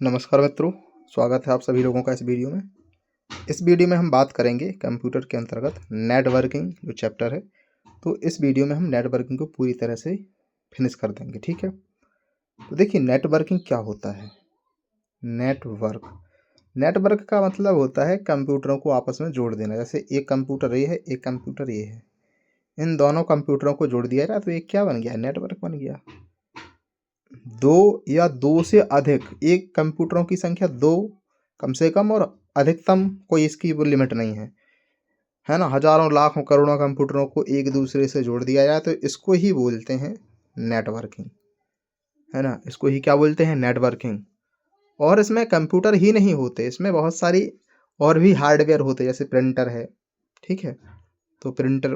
नमस्कार मित्रों, स्वागत है आप सभी लोगों का इस वीडियो में। इस वीडियो में हम बात करेंगे कंप्यूटर के अंतर्गत नेटवर्किंग जो चैप्टर है। तो इस वीडियो में हम नेटवर्किंग को पूरी तरह से फिनिश कर देंगे, ठीक है। तो देखिए नेटवर्किंग क्या होता है। नेटवर्क का मतलब होता है कंप्यूटरों को आपस में जोड़ देना। जैसे एक कंप्यूटर ये है, एक कंप्यूटर ये है, इन दोनों कंप्यूटरों को जोड़ दिया जाए तो एक क्या बन गया, नेटवर्क बन गया। दो या दो से अधिक, एक कंप्यूटरों की संख्या दो कम से कम और अधिकतम कोई इसकी वो लिमिट नहीं है ना। हजारों लाखों करोड़ों कंप्यूटरों को एक दूसरे से जोड़ दिया जाए तो इसको ही बोलते हैं नेटवर्किंग, है ना। इसको ही क्या बोलते हैं, नेटवर्किंग। और इसमें कंप्यूटर ही नहीं होते, इसमें बहुत सारी और भी हार्डवेयर होते, जैसे प्रिंटर है, ठीक है। तो प्रिंटर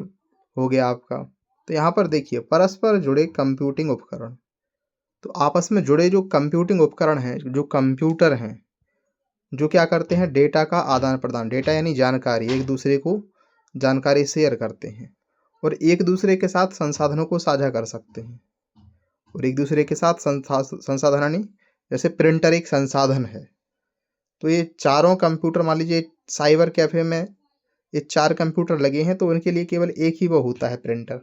हो गया आपका। तो यहाँ पर देखिए परस्पर जुड़े कंप्यूटिंग उपकरण। तो आपस में जुड़े जो कंप्यूटिंग उपकरण हैं, जो कंप्यूटर हैं, जो क्या करते हैं, डेटा का आदान प्रदान, डेटा यानी जानकारी, एक दूसरे को जानकारी शेयर करते हैं और एक दूसरे के साथ संसाधनों को साझा कर सकते हैं। और एक दूसरे के साथ संसाधन यानी जैसे प्रिंटर एक संसाधन है। तो ये चारों कंप्यूटर, मान लीजिए साइबर कैफे में ये 4 कंप्यूटर लगे हैं तो उनके लिए केवल एक ही वो होता है, प्रिंटर।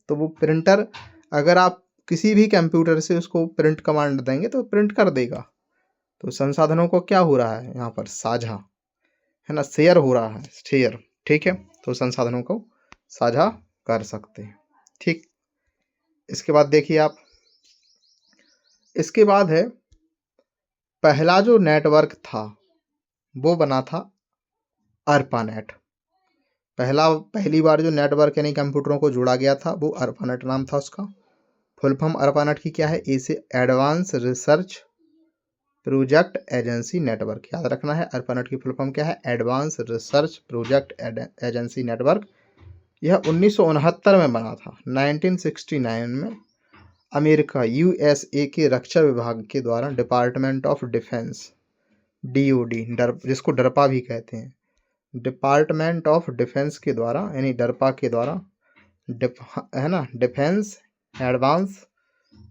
तो वो प्रिंटर अगर आप किसी भी कंप्यूटर से उसको प्रिंट कमांड देंगे तो प्रिंट कर देगा। तो संसाधनों को क्या हो रहा है यहाँ पर, साझा, है ना, शेयर हो रहा है, शेयर, ठीक है। तो संसाधनों को साझा कर सकते हैं, ठीक। इसके बाद देखिए आप, इसके बाद है पहला जो नेटवर्क था वो बना था अर्पानेट। पहली बार जो नेटवर्क यानी कंप्यूटरों को जोड़ा गया था वो अर्पानेट नाम था उसका। फुल फॉर्म अर्पानेट की क्या है, ए से advance research project agency network, याद रखना है। अर्पानेट की फुल फॉर्म क्या है, advance research project agency network. यह 1969 में बना था, 1969 में अमेरिका यूएसए के रक्षा विभाग के द्वारा डिपार्टमेंट ऑफ डिफेंस, डीओडी, जिसको डरपा भी कहते हैं, डिपार्टमेंट ऑफ डिफेंस के द्वारा यानी डरपा के द्वारा, है ना, डिफेंस एडवांस,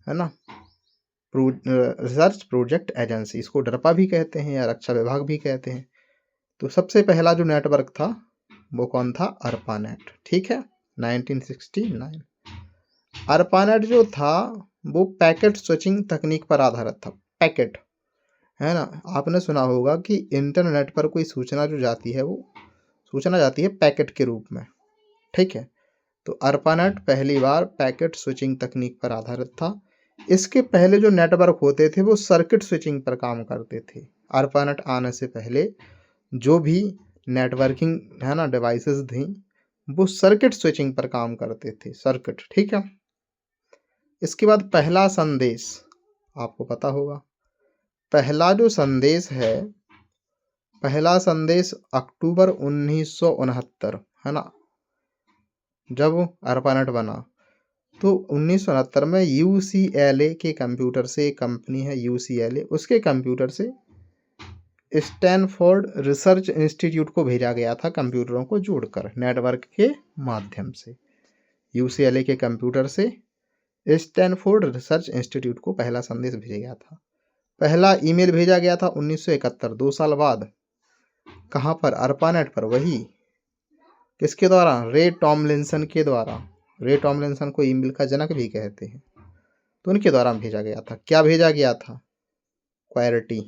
है ना, रिसर्च प्रोजेक्ट एजेंसी, इसको डरपा भी कहते हैं या रक्षा विभाग भी कहते हैं। तो सबसे पहला जो नेटवर्क था वो कौन था, अर्पानेट, ठीक है, 1969। अर्पानेट जो था वो पैकेट स्विचिंग तकनीक पर आधारित था। पैकेट, है ना, आपने सुना होगा कि इंटरनेट पर कोई सूचना जो जाती है वो सूचना जाती है पैकेट के रूप में, ठीक है। तो अर्पानेट पहली बार पैकेट स्विचिंग तकनीक पर आधारित था। इसके पहले जो नेटवर्क होते थे वो सर्किट स्विचिंग पर काम करते थे। अर्पानेट आने से पहले जो भी नेटवर्किंग, है ना, डिवाइसेस थी वो सर्किट स्विचिंग पर काम करते थे, सर्किट, ठीक है। इसके बाद पहला संदेश, आपको पता होगा पहला जो संदेश है, पहला संदेश अक्टूबर 1969, है ना, जब अर्पानेट बना। तो 1969 में यूसीएलए के कंप्यूटर से, एक कंपनी है यूसीएलए, उसके कंप्यूटर से स्टैनफोर्ड रिसर्च इंस्टीट्यूट को भेजा गया था कंप्यूटरों को जोड़कर नेटवर्क के माध्यम से। यूसीएलए के कंप्यूटर से स्टैनफोर्ड रिसर्च इंस्टीट्यूट को पहला संदेश भेजा गया था। पहला ईमेल भेजा गया था 1971, 2 साल बाद। कहाँ पर, अर्पानेट पर, वही किसके द्वारा, रे टॉमलिंसन के द्वारा। रे टॉमलिंसन को ईमेल का जनक भी कहते हैं। तो उनके द्वारा भेजा गया था। क्या भेजा गया था, क्वेरिटी,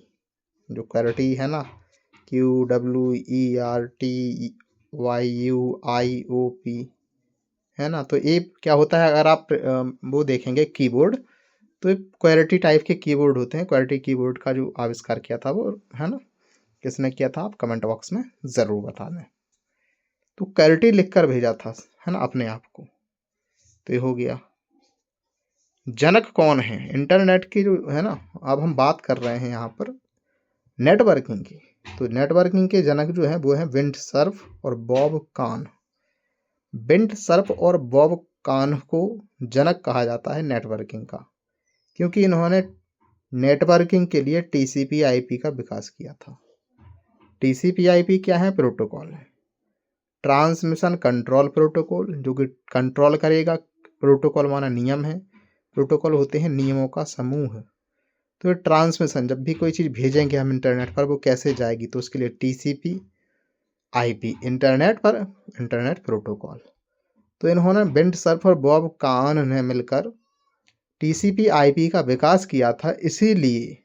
जो क्वेरिटी है ना, QWERTYUIOP, है ना। तो ये क्या होता है, अगर आप वो देखेंगे कीबोर्ड, तो ये क्वेरिटी टाइप के कीबोर्ड होते हैं। क्वेरिटी कीबोर्ड का जो आविष्कार किया था वो, है ना, किसने किया था, आप कमेंट बॉक्स में ज़रूर बता दें। तो क्वेरिटी लिख कर भेजा था, है ना, अपने आप को। तो ये हो गया। जनक कौन है इंटरनेट की, जो है ना, अब हम बात कर रहे हैं यहाँ पर नेटवर्किंग की। तो नेटवर्किंग के जनक जो है वो है विंड सर्फ और बॉब कान। विंड सर्फ और बॉब कान को जनक कहा जाता है नेटवर्किंग का, क्योंकि इन्होंने नेटवर्किंग के लिए टीसीपी आईपी का विकास किया था। टीसीपी आईपी क्या है, प्रोटोकॉल है, ट्रांसमिशन कंट्रोल प्रोटोकॉल, जो कि कंट्रोल करेगा। प्रोटोकॉल माना नियम है, प्रोटोकॉल होते हैं नियमों का समूह। तो ट्रांसमिशन, जब भी कोई चीज़ भेजेंगे हम इंटरनेट पर, वो कैसे जाएगी, तो उसके लिए टीसीपी आईपी, इंटरनेट पर इंटरनेट प्रोटोकॉल। तो इन्होंने बिंडसर्फ और बॉब काहन ने मिलकर टीसीपी आईपी का विकास किया था, इसीलिए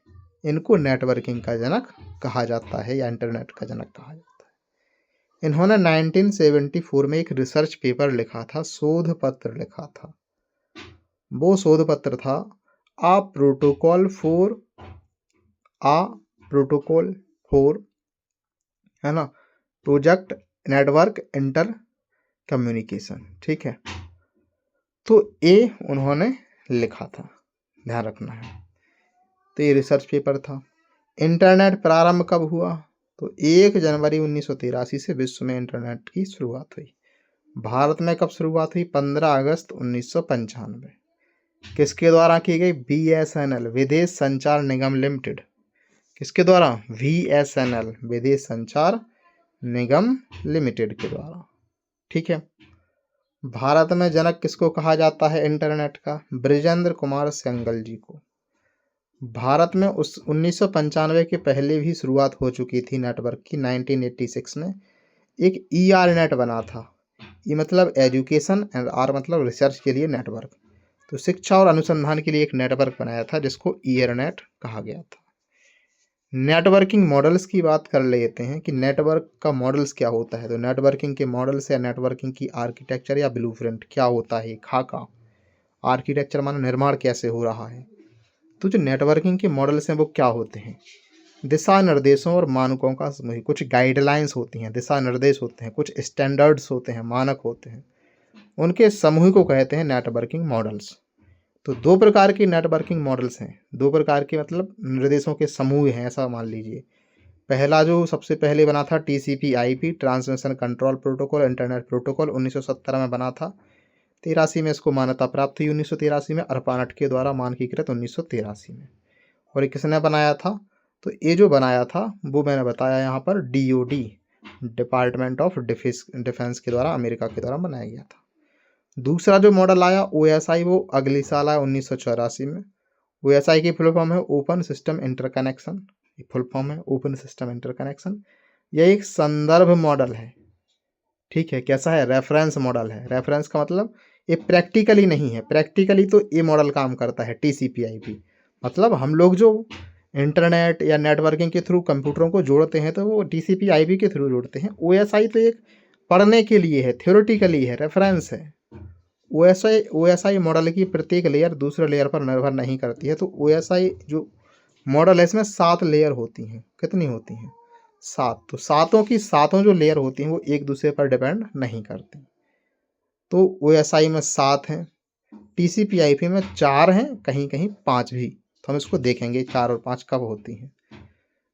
इनको नेटवर्किंग का जनक कहा जाता है या इंटरनेट का जनक कहा जाता है। इन्होंने 1974 में एक रिसर्च पेपर लिखा था, शोध पत्र लिखा था। वो शोध पत्र था आ प्रोटोकॉल फॉर है ना प्रोजेक्ट नेटवर्क इंटर कम्युनिकेशन। ठीक है, तो ये उन्होंने लिखा था, ध्यान रखना है। तो ये रिसर्च पेपर था। इंटरनेट प्रारंभ कब हुआ, तो 1 जनवरी 1983 से विश्व में इंटरनेट की शुरुआत हुई। भारत में कब शुरुआत हुई, 15 अगस्त 1995। किसके द्वारा की गई, बीएसएनएल, विदेश संचार निगम लिमिटेड। किसके द्वारा, वीएसएनएल, विदेश संचार निगम लिमिटेड के द्वारा। ठीक है। भारत में जनक किसको कहा जाता है इंटरनेट का, बृजेंद्र कुमार सेंगल जी को। भारत में उस 1995 के पहले भी शुरुआत हो चुकी थी नेटवर्क की। 1986 में एक ईआर नेट बना था। ई मतलब एजुकेशन एंड आर मतलब रिसर्च के लिए नेटवर्क। तो शिक्षा और अनुसंधान के लिए एक नेटवर्क बनाया था जिसको ईयरनेट कहा गया था। नेटवर्किंग मॉडल्स की बात कर लेते हैं कि नेटवर्क का मॉडल्स क्या होता है। तो नेटवर्किंग के मॉडल्स या नेटवर्किंग की आर्किटेक्चर या ब्लूप्रिंट क्या होता है, खाका। आर्किटेक्चर माना निर्माण कैसे हो रहा है। तो जो नेटवर्किंग के मॉडल्स हैं वो क्या होते हैं, दिशा निर्देशों और मानकों का समूह। कुछ गाइडलाइंस होती हैं, दिशा निर्देश होते हैं, कुछ स्टैंडर्ड्स होते हैं, मानक होते हैं, उनके समूह को कहते हैं नेटवर्किंग मॉडल्स। तो 2 प्रकार के नेटवर्किंग मॉडल्स हैं, 2 प्रकार के मतलब निर्देशों के समूह हैं, ऐसा मान लीजिए। पहला जो सबसे पहले बना था TCP IP, transmission control protocol, internet protocol, 1917 में बना था। 83 में इसको मान्यता प्राप्त हुई, 1983 में अर्पानेट के द्वारा मानकीकृत 1983 में। और ये किसने बनाया था, तो ये जो बनाया था वो मैंने बताया यहाँ पर डीओडी, डिपार्टमेंट ऑफ डिफेंस के द्वारा, अमेरिका के द्वारा बनाया गया था। दूसरा जो मॉडल आया ओएसआई, वो अगले साल आया 1984 में। ओएसआई की फुल फॉर्म है open system interconnection, full form है ओपन सिस्टम इंटरकनेक्शन। यह एक संदर्भ मॉडल है। ठीक है, कैसा है, रेफरेंस मॉडल है। रेफरेंस का मतलब ये प्रैक्टिकली नहीं है, प्रैक्टिकली तो ये मॉडल काम करता है टीसीपी आईपी। मतलब हम लोग जो इंटरनेट या नेटवर्किंग के थ्रू कंप्यूटरों को जोड़ते हैं तो वो टीसीपी आईपी के थ्रू जोड़ते हैं। ओएसआई तो एक पढ़ने के लिए है, थ्योरेटिकली है, रेफरेंस है। ओएसआई मॉडल की प्रत्येक लेयर दूसरे लेयर पर निर्भर नहीं करती है। तो ओएसआई जो मॉडल है इसमें 7 लेयर होती हैं। कितनी होती हैं, 7। तो सातों की सातों जो लेयर होती हैं वो एक दूसरे पर डिपेंड नहीं करती। तो ओएसआई में 7 हैं, टीसीपी आईपी में 4 हैं, कहीं कहीं 5 भी। तो हम इसको देखेंगे 4 और 5 कब होती हैं।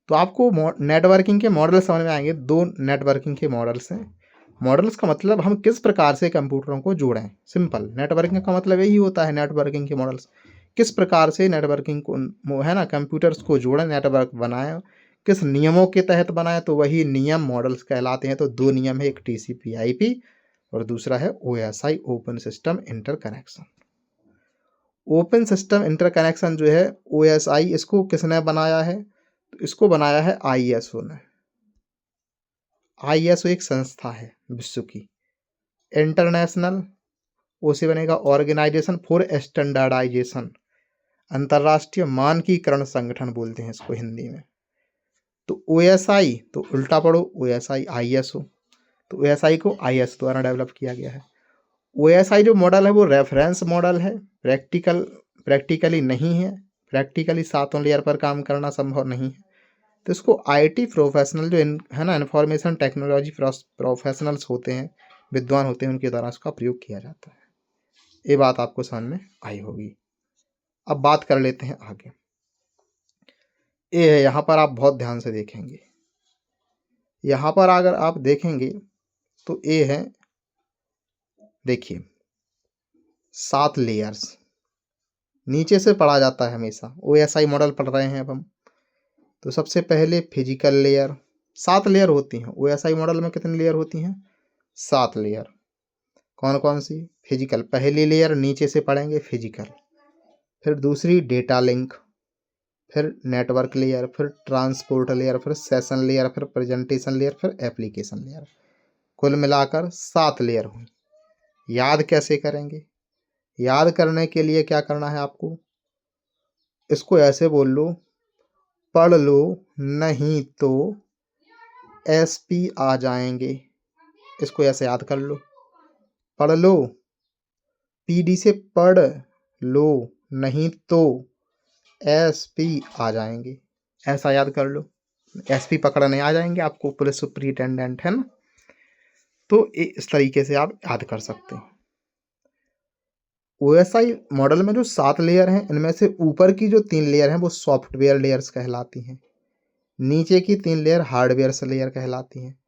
तो आपको नेटवर्किंग के मॉडल समझ में आएंगे। 2 नेटवर्किंग के मॉडल्स हैं। मॉडल्स का मतलब हम किस प्रकार से कंप्यूटरों को जोड़ें, सिंपल। नेटवर्किंग का मतलब यही होता है, नेटवर्किंग के मॉडल्स किस प्रकार से नेटवर्किंग को है ना कंप्यूटर्स को जोड़ें, नेटवर्क बनाएं, किस नियमों के तहत बनाएं, तो वही नियम मॉडल्स कहलाते हैं। तो 2 नियम है, एक टीसीपी आईपी और दूसरा है OSI, open system interconnection. Open system interconnection जो है ओएसआई, इसको किसने बनाया है, तो इसको बनाया है आईएसओ ने। आईएसओ एक संस्था है विश्व की, इंटरनेशनल, उसे बनेगा ऑर्गेनाइजेशन फॉर स्टैंडर्डाइजेशन, अंतर्राष्ट्रीय मानकीकरण संगठन बोलते हैं इसको हिंदी में। तो ओएसआई तो उल्टा पढ़ो, ओएसआई आईएसओ, तो ओएसआई को आईएसओ द्वारा डेवलप किया गया है। ओएसआई जो मॉडल है वो रेफरेंस मॉडल है, प्रैक्टिकली नहीं है, प्रैक्टिकली 7 लेयर पर काम करना संभव नहीं है। तो इसको आईटी प्रोफेशनल जो है ना, इंफॉर्मेशन टेक्नोलॉजी प्रोफेशनल्स होते हैं, विद्वान होते हैं, उनके द्वारा इसका प्रयोग किया जाता है। ये बात आपको समझ में आई होगी। अब बात कर लेते हैं आगे। ये है, यहाँ पर आप बहुत ध्यान से देखेंगे। यहाँ पर अगर आप देखेंगे तो ये है, देखिए 7 लेयर्स नीचे से पढ़ा जाता है हमेशा। ओएसआई मॉडल पढ़ रहे हैं अब हम। तो सबसे पहले फिजिकल लेयर, 7 लेयर होती हैं। ओएसआई मॉडल में कितनी लेयर होती हैं, 7 लेयर। कौन कौन सी, फिजिकल, पहली लेयर नीचे से पढ़ेंगे फिजिकल, फिर दूसरी डेटा लिंक, फिर नेटवर्क लेयर, फिर ट्रांसपोर्ट लेयर, फिर सेशन लेयर, फिर प्रेजेंटेशन लेयर, फिर एप्लीकेशन लेयर। कुल मिलाकर 7 लेयर हुई। याद कैसे करेंगे? याद करने के लिए क्या करना है आपको, इसको ऐसे बोल लो, पढ़ लो, नहीं तो एसपी आ जाएंगे। इसको ऐसे याद कर लो, पढ़ लो, पीडी से पढ़ लो, नहीं तो एसपी आ जाएंगे। ऐसा याद कर लो, एसपी पकड़ने आ जाएंगे आपको, पुलिस सुपरिटेंडेंट, है ना। तो इस तरीके से आप याद कर सकते हैं। ओएसआई मॉडल में जो 7 लेयर हैं, इनमें से ऊपर की जो 3 लेयर हैं वो सॉफ्टवेयर लेयर्स कहलाती हैं। नीचे की 3 लेयर हार्डवेयर से लेयर कहलाती हैं।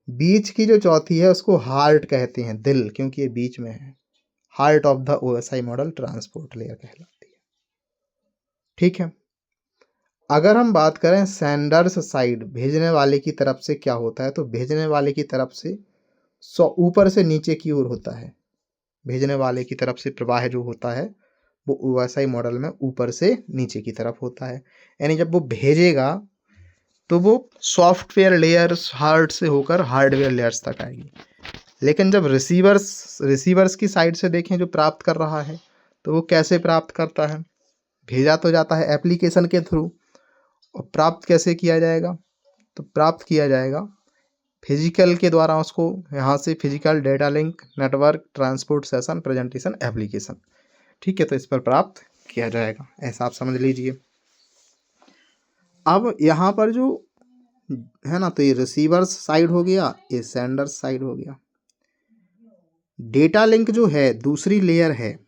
बीच की जो चौथी है उसको हार्ट कहते हैं, दिल, क्योंकि ये बीच में है। Heart of the OSI modal transport layer कहलाती है। ठीक है। अगर हम बात करें सेंडर्स साइड, भेजने वाले की तरफ से क्या होता है, तो भेजने वाले की तरफ से ऊपर से नीचे की ओर होता है। भेजने वाले की तरफ से प्रवाह जो होता है वो ओएसआई मॉडल में ऊपर से नीचे की तरफ होता है। यानी जब वो भेजेगा तो वो सॉफ्टवेयर लेयर्स हार्ड से होकर हार्डवेयर लेयर्स तक आएगी। लेकिन जब रिसीवर्स की साइड से देखें, जो प्राप्त कर रहा है, तो वो कैसे प्राप्त करता है? भेजा तो जाता है एप्लीकेशन के थ्रू, और प्राप्त कैसे किया जाएगा? तो प्राप्त किया जाएगा फिजिकल के द्वारा। उसको यहाँ से physical, data link, network, transport, session, presentation, application. ठीक है, तो इस पर प्राप्त किया जाएगा, ऐसा आप समझ लीजिए। अब यहाँ पर जो है ना, तो ये रिसीवर्स साइड हो गया, ये सेंडर्स साइड हो गया। डेटा लिंक जो है दूसरी लेयर है,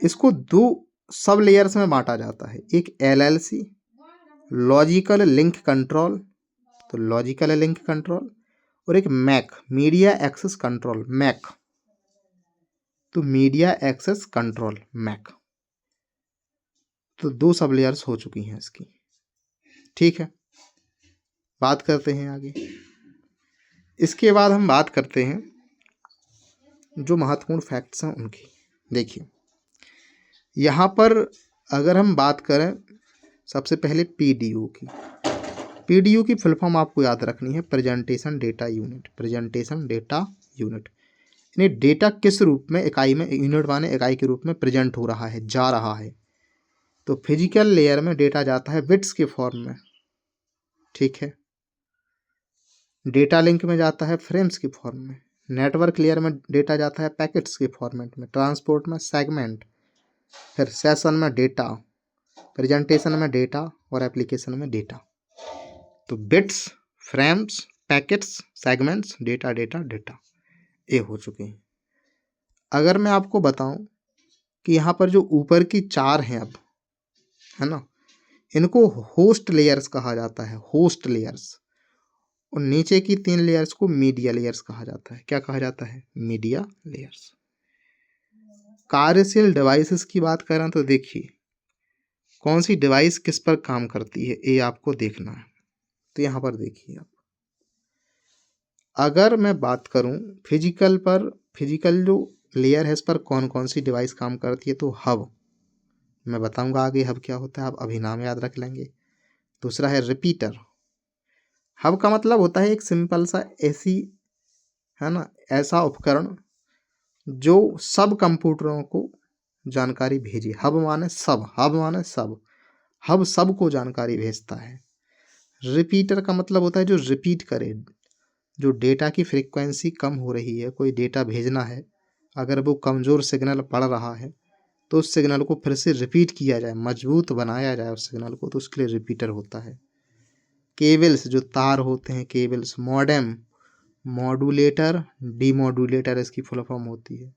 इसको 2 सब लेयर्स में बांटा जाता है। एक एलएलसी, लॉजिकल लिंक कंट्रोल, तो लॉजिकल लिंक कंट्रोल, और एक MAC, media access control, MAC, तो मीडिया एक्सेस कंट्रोल, मैक। तो 2 सब लेयर्स हो चुकी हैं इसकी। ठीक है, बात करते हैं आगे। इसके बाद हम बात करते हैं जो महत्वपूर्ण फैक्ट्स हैं उनकी। देखिए, यहाँ पर अगर हम बात करें सबसे पहले पीडीयू की, पीडीयू की फुल फॉर्म आपको याद रखनी है, presentation data unit, presentation data unit. यानी डेटा किस रूप में, इकाई में, यूनिट माने इकाई के रूप में प्रेजेंट हो रहा है, जा रहा है। तो फिजिकल लेयर में डेटा जाता है बिट्स के फॉर्म में, ठीक है। डेटा लिंक में जाता है फ्रेम्स की फॉर्म में। नेटवर्क लेयर में डेटा जाता है पैकेट्स के फॉर्मेट में। ट्रांसपोर्ट में सेगमेंट, फिर सेशन में डेटा, प्रेजेंटेशन में डेटा, और एप्लीकेशन में डेटा। तो bits, frames, packets, segments, data data data, ये हो चुके हैं। अगर मैं आपको बताऊं कि यहाँ पर जो ऊपर की 4 हैं अब, है ना, इनको होस्ट लेयर्स कहा जाता है, होस्ट लेयर्स। और नीचे की 3 लेयर्स को मीडिया लेयर्स कहा जाता है। क्या कहा जाता है? Media layers. कार्यशील डिवाइसेस की बात करें तो देखिए, कौन सी डिवाइस किस पर काम करती है ये आपको देखना है। तो यहाँ पर देखिए आप, अगर मैं बात करूँ फिजिकल पर, फिजिकल जो लेयर है इस पर कौन कौन सी डिवाइस काम करती है, तो हब, मैं बताऊंगा आगे हब क्या होता है, आप अभी नाम याद रख लेंगे। दूसरा है रिपीटर। हब का मतलब होता है एक सिंपल सा ऐसी, है ना, ऐसा उपकरण जो सब कंप्यूटरों को जानकारी भेजे। हब माने सब, हब माने सब, हब सबको जानकारी भेजता है। रिपीटर का मतलब होता है जो रिपीट करे, जो डेटा की फ्रीक्वेंसी कम हो रही है, कोई डेटा भेजना है, अगर वो कमज़ोर सिग्नल पड़ रहा है तो उस सिग्नल को फिर से रिपीट किया जाए, मजबूत बनाया जाए उस सिग्नल को, तो उसके लिए रिपीटर होता है। केबल्स, जो तार होते हैं, केबल्स। मॉडेम, मॉड्यूलेटर, डीमॉड्यूलेटर इसकी फुल फॉर्म होती है।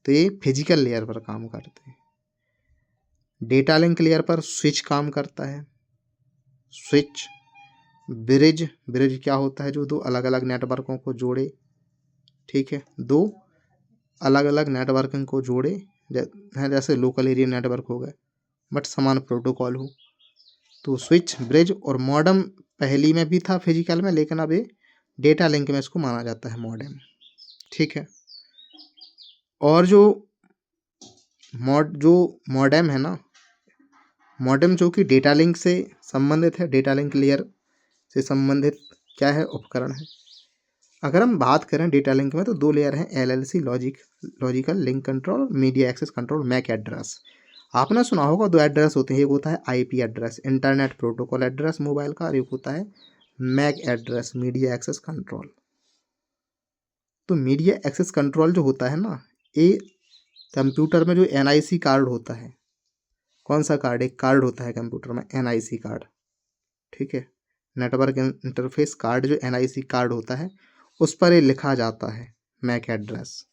तो ये फिजिकल लेयर पर काम करते हैं। डेटा लिंक लेयर पर स्विच काम करता है, स्विच। ब्रिज, ब्रिज क्या होता है, जो 2 अलग अलग नेटवर्कों को जोड़े, ठीक है, 2 अलग अलग नेटवर्किंग को जोड़े, हैं, जैसे लोकल एरिया नेटवर्क हो गए बट समान प्रोटोकॉल हो। तो स्विच, ब्रिज और मॉडेम पहली में भी था फिजिकल में, लेकिन अब ये डेटा लिंक में इसको माना जाता है मॉडेम, ठीक है। और जो मॉडेम है ना, मॉडेम जो कि डेटा लिंक से संबंधित है, डेटा लिंक लेयर से संबंधित क्या है, उपकरण है। अगर हम बात करें डेटा लिंक में तो दो लेयर हैं, LLC logical link control, media access control, MAC address. आपने सुना होगा दो एड्रेस होते हैं, एक होता है IP address, internet protocol address mobile का, और एक होता है MAC address, media access control. तो मीडिया एक्सेस कंट्रोल जो होता है ना, ये कंप्यूटर में जो NIC कार्ड होता है, कौन सा कार्ड, एक कार्ड होता है कंप्यूटर में NIC कार्ड, ठीक है, नेटवर्क इंटरफेस कार्ड, जो NIC कार्ड होता है उस पर ये लिखा जाता है मैक एड्रेस।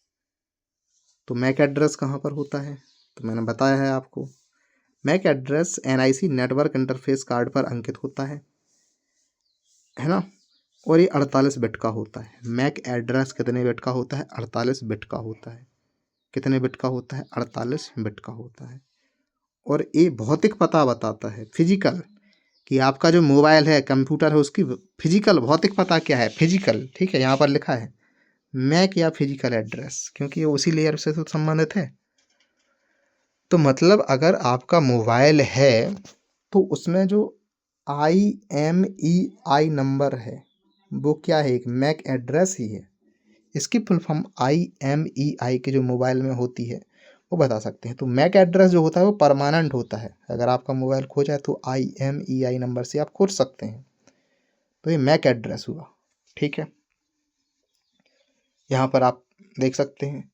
तो मैक एड्रेस कहाँ पर होता है, तो मैंने बताया है आपको, MAC address NIC network interface card पर अंकित होता है ना, और ये 48 बिट का होता है। मैक एड्रेस कितने बिट का होता है, 48 बिट का होता है। कितने बिट का होता है, 48 बिट का होता है। और ये भौतिक पता बताता है, फिजिकल, कि आपका जो मोबाइल है, कंप्यूटर है, उसकी फिजिकल भौतिक पता क्या है, फिजिकल, ठीक है, यहाँ पर लिखा है मैक या फिजिकल एड्रेस, क्योंकि ये उसी लेयर से तो संबंधित है। तो मतलब अगर आपका मोबाइल है तो उसमें जो IMEI नंबर है वो क्या है, एक मैक एड्रेस ही है। इसकी फुल फॉर्म IMEI के जो मोबाइल में होती है वो बता सकते हैं। तो मैक एड्रेस जो होता है वो परमानेंट होता है, अगर आपका मोबाइल खो जाए तो IMEI नंबर से आप खोज सकते हैं। तो ये मैक एड्रेस हुआ, ठीक है, यहाँ पर आप देख सकते हैं।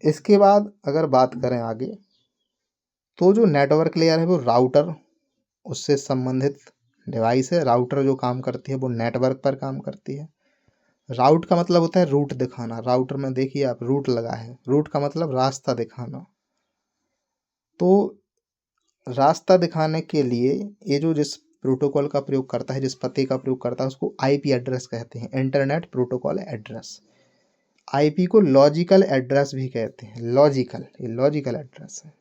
इसके बाद अगर बात करें आगे, तो जो नेटवर्क लेयर है वो राउटर, उससे संबंधित डिवाइस है। राउटर जो काम करती है वो नेटवर्क पर काम करती है। राउट का मतलब होता है रूट दिखाना। राउटर में देखिए आप, रूट लगा है, रूट का मतलब रास्ता दिखाना। तो रास्ता दिखाने के लिए ये जो जिस प्रोटोकॉल का प्रयोग करता है, जिस पते का प्रयोग करता है, उसको IP एड्रेस कहते हैं, इंटरनेट प्रोटोकॉल एड्रेस। IP को लॉजिकल एड्रेस भी कहते हैं, लॉजिकल, ये लॉजिकल एड्रेस है,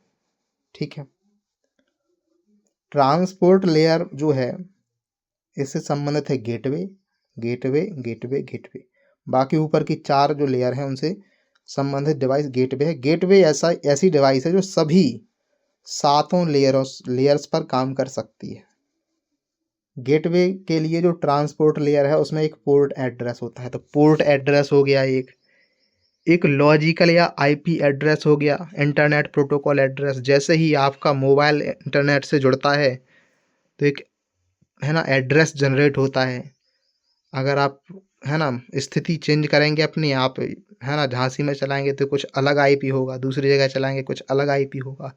ठीक है। ट्रांसपोर्ट लेयर जो है इससे संबंधित है गेटवे, गेटवे, गेटवे, गेटवे। बाकी ऊपर की चार जो लेयर हैं उनसे संबंधित डिवाइस गेटवे है। गेटवे ऐसी डिवाइस है जो सभी सातों लेयर्स पर काम कर सकती है। गेटवे के लिए जो ट्रांसपोर्ट लेयर है उसमें एक पोर्ट एड्रेस होता है। तो पोर्ट एड्रेस हो गया एक लॉजिकल या IP एड्रेस हो गया, इंटरनेट प्रोटोकॉल एड्रेस। जैसे ही आपका मोबाइल इंटरनेट से जुड़ता है तो एक है ना एड्रेस जनरेट होता है। अगर आप है ना स्थिति चेंज करेंगे अपनी, आप है ना झांसी में चलाएंगे तो कुछ अलग IP होगा, दूसरी जगह चलाएंगे कुछ अलग IP होगा।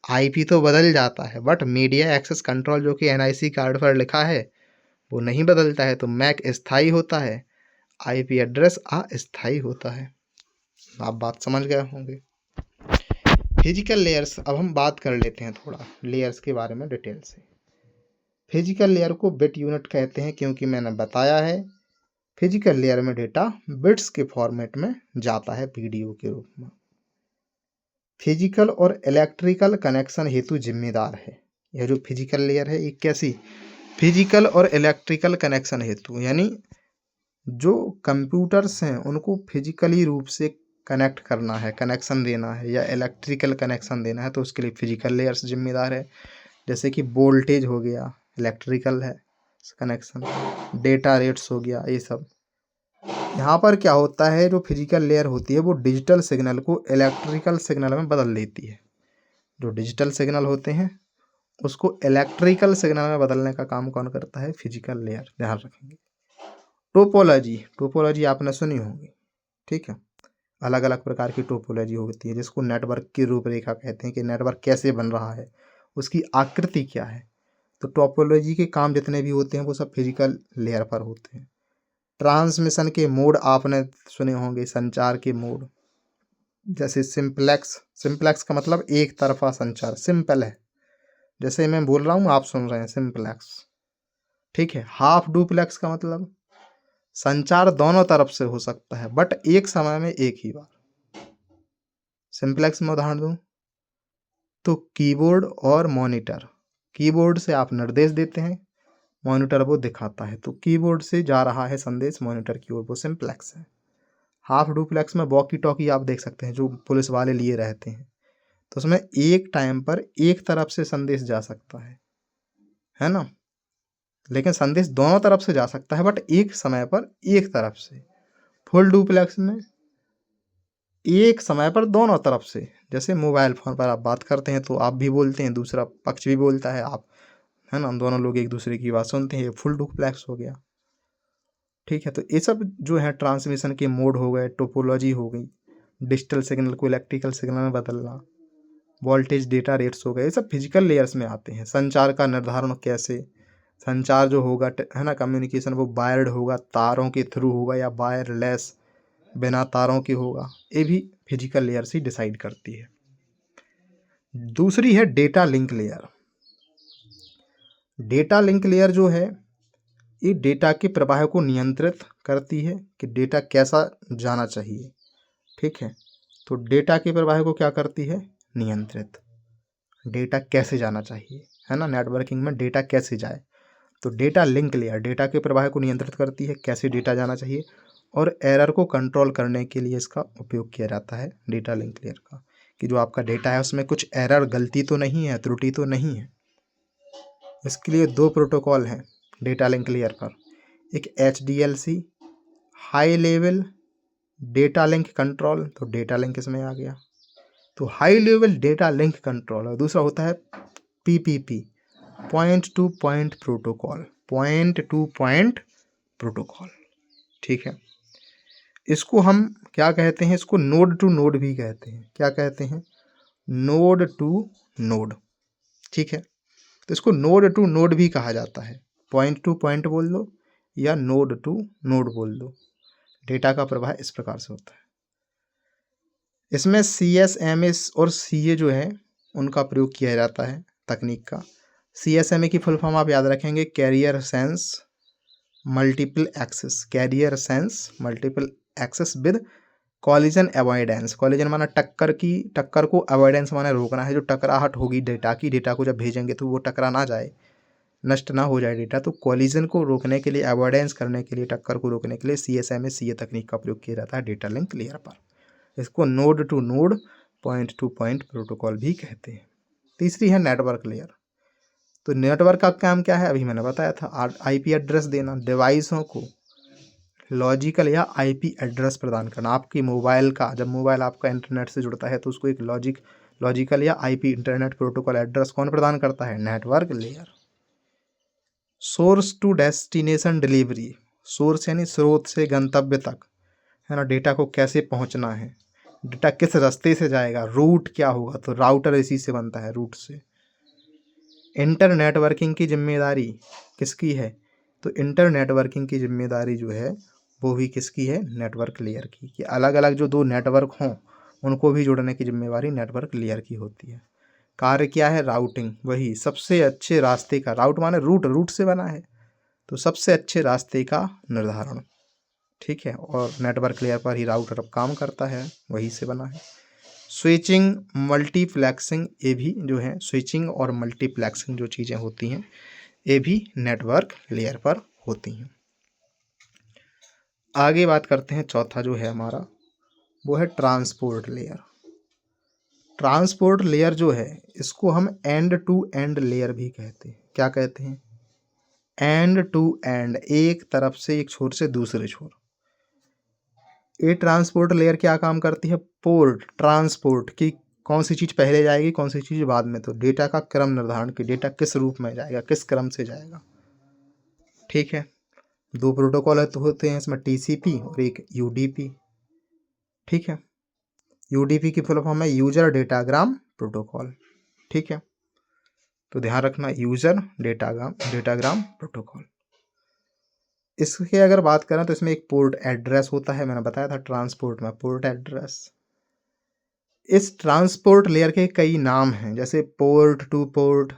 IP तो बदल जाता है, बट मीडिया एक्सेस कंट्रोल जो कि NIC कार्ड पर लिखा है वो नहीं बदलता है। तो मैक स्थायी होता है, IP एड्रेस अस्थायी होता है। आप बात समझ गए होंगे। फिजिकल लेयर्स, अब हम बात कर लेते हैं थोड़ा लेयर्स के बारे में डिटेल से। फिजिकल लेयर को बिट यूनिट कहते हैं, क्योंकि मैंने बताया है फिजिकल लेयर में डेटा बिट्स के फॉर्मेट में जाता है, PDO के रूप में। फिजिकल और इलेक्ट्रिकल कनेक्शन हेतु जिम्मेदार है। यह जो फिजिकल लेयर है ये कैसी, फिजिकल और इलेक्ट्रिकल कनेक्शन हेतु, यानी जो कंप्यूटर्स हैं उनको फिजिकली रूप से कनेक्ट करना है, कनेक्शन देना है, या इलेक्ट्रिकल कनेक्शन देना है, तो उसके लिए फिजिकल लेयर्स जिम्मेदार है। जैसे कि वोल्टेज हो गया, इलेक्ट्रिकल है कनेक्शन, डेटा रेट्स हो गया, ये सब। यहाँ पर क्या होता है, जो फिजिकल लेयर होती है वो डिजिटल सिग्नल को इलेक्ट्रिकल सिग्नल में बदल देती है। जो डिजिटल सिग्नल होते हैं उसको इलेक्ट्रिकल सिग्नल में बदलने का काम कौन करता है, फिजिकल लेयर, ध्यान रखेंगे। टोपोलॉजी, टोपोलॉजी आपने सुनी होगी, ठीक है। अलग अलग प्रकार की टोपोलॉजी होती है, जिसको नेटवर्क की रूपरेखा कहते हैं, कि नेटवर्क कैसे बन रहा है, उसकी आकृति क्या है। तो टोपोलॉजी के काम जितने भी होते हैं वो सब फिजिकल लेयर पर होते हैं। ट्रांसमिशन के मोड आपने सुने होंगे, संचार के मोड, जैसे सिंपलेक्स। सिंपलेक्स का मतलब एक तरफा संचार, सिंपल है, जैसे मैं बोल रहा हूँ आप सुन रहे हैं, सिंपलेक्स, ठीक है। हाफ डुप्लेक्स का मतलब संचार दोनों तरफ से हो सकता है बट एक समय में एक ही बार। सिंपलेक्स में उदाहरण दूं तो कीबोर्ड और मॉनिटर। कीबोर्ड से आप निर्देश देते हैं, मॉनिटर वो दिखाता है, तो कीबोर्ड से जा रहा है संदेश मॉनिटर की ओर, वो सिंपलेक्स है। हाफ डुप्लेक्स में वॉकी टॉकी आप देख सकते हैं, जो पुलिस वाले लिए रहते हैं, तो उसमें एक टाइम पर एक तरफ से संदेश जा सकता है ना। लेकिन संदेश दोनों तरफ से जा सकता है, बट एक समय पर एक तरफ से। फुल डुप्लेक्स में एक समय पर दोनों तरफ से, जैसे मोबाइल फ़ोन पर आप बात करते हैं तो आप भी बोलते हैं, दूसरा पक्ष भी बोलता है, आप, है ना, दोनों लोग एक दूसरे की बात सुनते हैं, ये फुल डुप्लेक्स हो गया। ठीक है, तो ये सब जो है ट्रांसमिशन के मोड हो गए, टोपोलॉजी हो गई, डिजिटल सिग्नल को इलेक्ट्रिकल सिग्नल में बदलना, वोल्टेज डेटा रेट्स हो गए, ये सब फिजिकल लेयर्स में आते हैं। संचार का निर्धारण कैसे, संचार जो होगा है ना, कम्युनिकेशन, वो वायर्ड होगा, तारों के थ्रू होगा या वायरलेस, बिना तारों के होगा, ये भी फिजिकल लेयर से डिसाइड करती है। दूसरी है data link layer. Data link layer जो है, ये डेटा के प्रवाह को नियंत्रित करती है कि डेटा कैसा जाना चाहिए। ठीक है, तो डेटा के प्रवाह को क्या करती है, नियंत्रित, डेटा कैसे जाना चाहिए, है ना, नेटवर्किंग में डेटा कैसे जाए। तो डेटा लिंक लेयर डेटा के प्रवाह को नियंत्रित करती है, कैसे डेटा जाना चाहिए, और एरर को कंट्रोल करने के लिए इसका उपयोग किया जाता है डेटा लिंक लेयर का, कि जो आपका डेटा है उसमें कुछ एरर, गलती तो नहीं है, त्रुटि तो नहीं है। इसके लिए दो प्रोटोकॉल हैं डेटा लिंक लेयर पर, एक HDLC, high level data link control, तो डेटा लिंक इसमें आ गया, तो high level data link control, और दूसरा होता है PPP, point to point protocol, point to point protocol. ठीक है, इसको हम क्या कहते हैं, इसको नोड टू नोड भी कहते हैं। क्या कहते हैं, नोड टू नोड। ठीक है, तो इसको नोड टू नोड भी कहा जाता है, पॉइंट टू पॉइंट बोल दो या नोड टू नोड बोल दो। डेटा का प्रवाह इस प्रकार से होता है। इसमें CSMA और CA जो है उनका प्रयोग किया जाता है तकनीक का। CSMA की फुल फॉर्म आप याद रखेंगे, carrier sense multiple access, carrier sense multiple access with collision avoidance. Collision माना टक्कर की, टक्कर को, अवॉइडेंस माना रोकना है, जो टकराहट होगी डेटा की, डेटा को जब भेजेंगे तो वो टकरा ना जाए, नष्ट ना हो जाए डेटा, तो कॉलिजन को रोकने के लिए, अवॉइडेंस करने के लिए, टक्कर को रोकने के लिए CSMA CA तकनीक का प्रयोग किया जाता है डेटा लिंक लेयर पर। इसको node to node, point to point protocol भी कहते हैं। तीसरी है नेटवर्क लेयर। तो नेटवर्क का काम क्या है, अभी मैंने बताया था, IP एड्रेस देना, डिवाइसों को लॉजिकल या IP एड्रेस प्रदान करना। आपकी मोबाइल का, जब मोबाइल आपका इंटरनेट से जुड़ता है तो उसको एक लॉजिकल या IP इंटरनेट प्रोटोकॉल एड्रेस कौन प्रदान करता है, network layer. Source to destination delivery, source यानी स्रोत से गंतव्य तक, है ना, डेटा को कैसे पहुंचना है, डेटा किस रास्ते से जाएगा, रूट क्या होगा, तो राउटर इसी से बनता है, रूट से। इंटर नेटवर्किंग की जिम्मेदारी किसकी है, तो इंटर नेटवर्किंग की जिम्मेदारी जो है वो भी किसकी है, नेटवर्क लेयर की, कि अलग अलग जो दो नेटवर्क हों उनको भी जोड़ने की जिम्मेदारी नेटवर्क लेयर की होती है। कार्य क्या है, राउटिंग, वही सबसे अच्छे रास्ते का, राउट माने रूट, रूट से बना है, तो सबसे अच्छे रास्ते का निर्धारण। ठीक है, और नेटवर्क लेयर पर ही राउटर अब काम करता है, वही से बना है। स्विचिंग मल्टीप्लेक्सिंग, ये भी जो है, स्विचिंग और मल्टीप्लेक्सिंग जो चीज़ें होती हैं ये भी नेटवर्क लेयर पर होती हैं। आगे बात करते हैं, चौथा जो है हमारा वो है ट्रांसपोर्ट लेयर। ट्रांसपोर्ट लेयर जो है इसको हम एंड टू एंड लेयर भी कहते हैं। क्या कहते हैं, एंड टू एंड, एक तरफ से, एक छोर से दूसरे छोर। ये ट्रांसपोर्ट लेयर क्या काम करती है, पोर्ट, ट्रांसपोर्ट की, कौन सी चीज़ पहले जाएगी कौन सी चीज़ बाद में, तो डेटा का क्रम निर्धारण, की डेटा किस रूप में जाएगा, किस क्रम से जाएगा। ठीक है, दो प्रोटोकॉल तो होते हैं इसमें, TCP और एक UDP। ठीक है, UDP की फुल फॉर्म है यूजर डेटाग्राम प्रोटोकॉल। ठीक है, तो ध्यान रखना, यूजर डेटाग्राम प्रोटोकॉल। इसके अगर बात करें तो इसमें एक पोर्ट एड्रेस होता है, मैंने बताया था ट्रांसपोर्ट में, पोर्ट एड्रेस। इस ट्रांसपोर्ट लेयर के कई नाम हैं, जैसे port to port,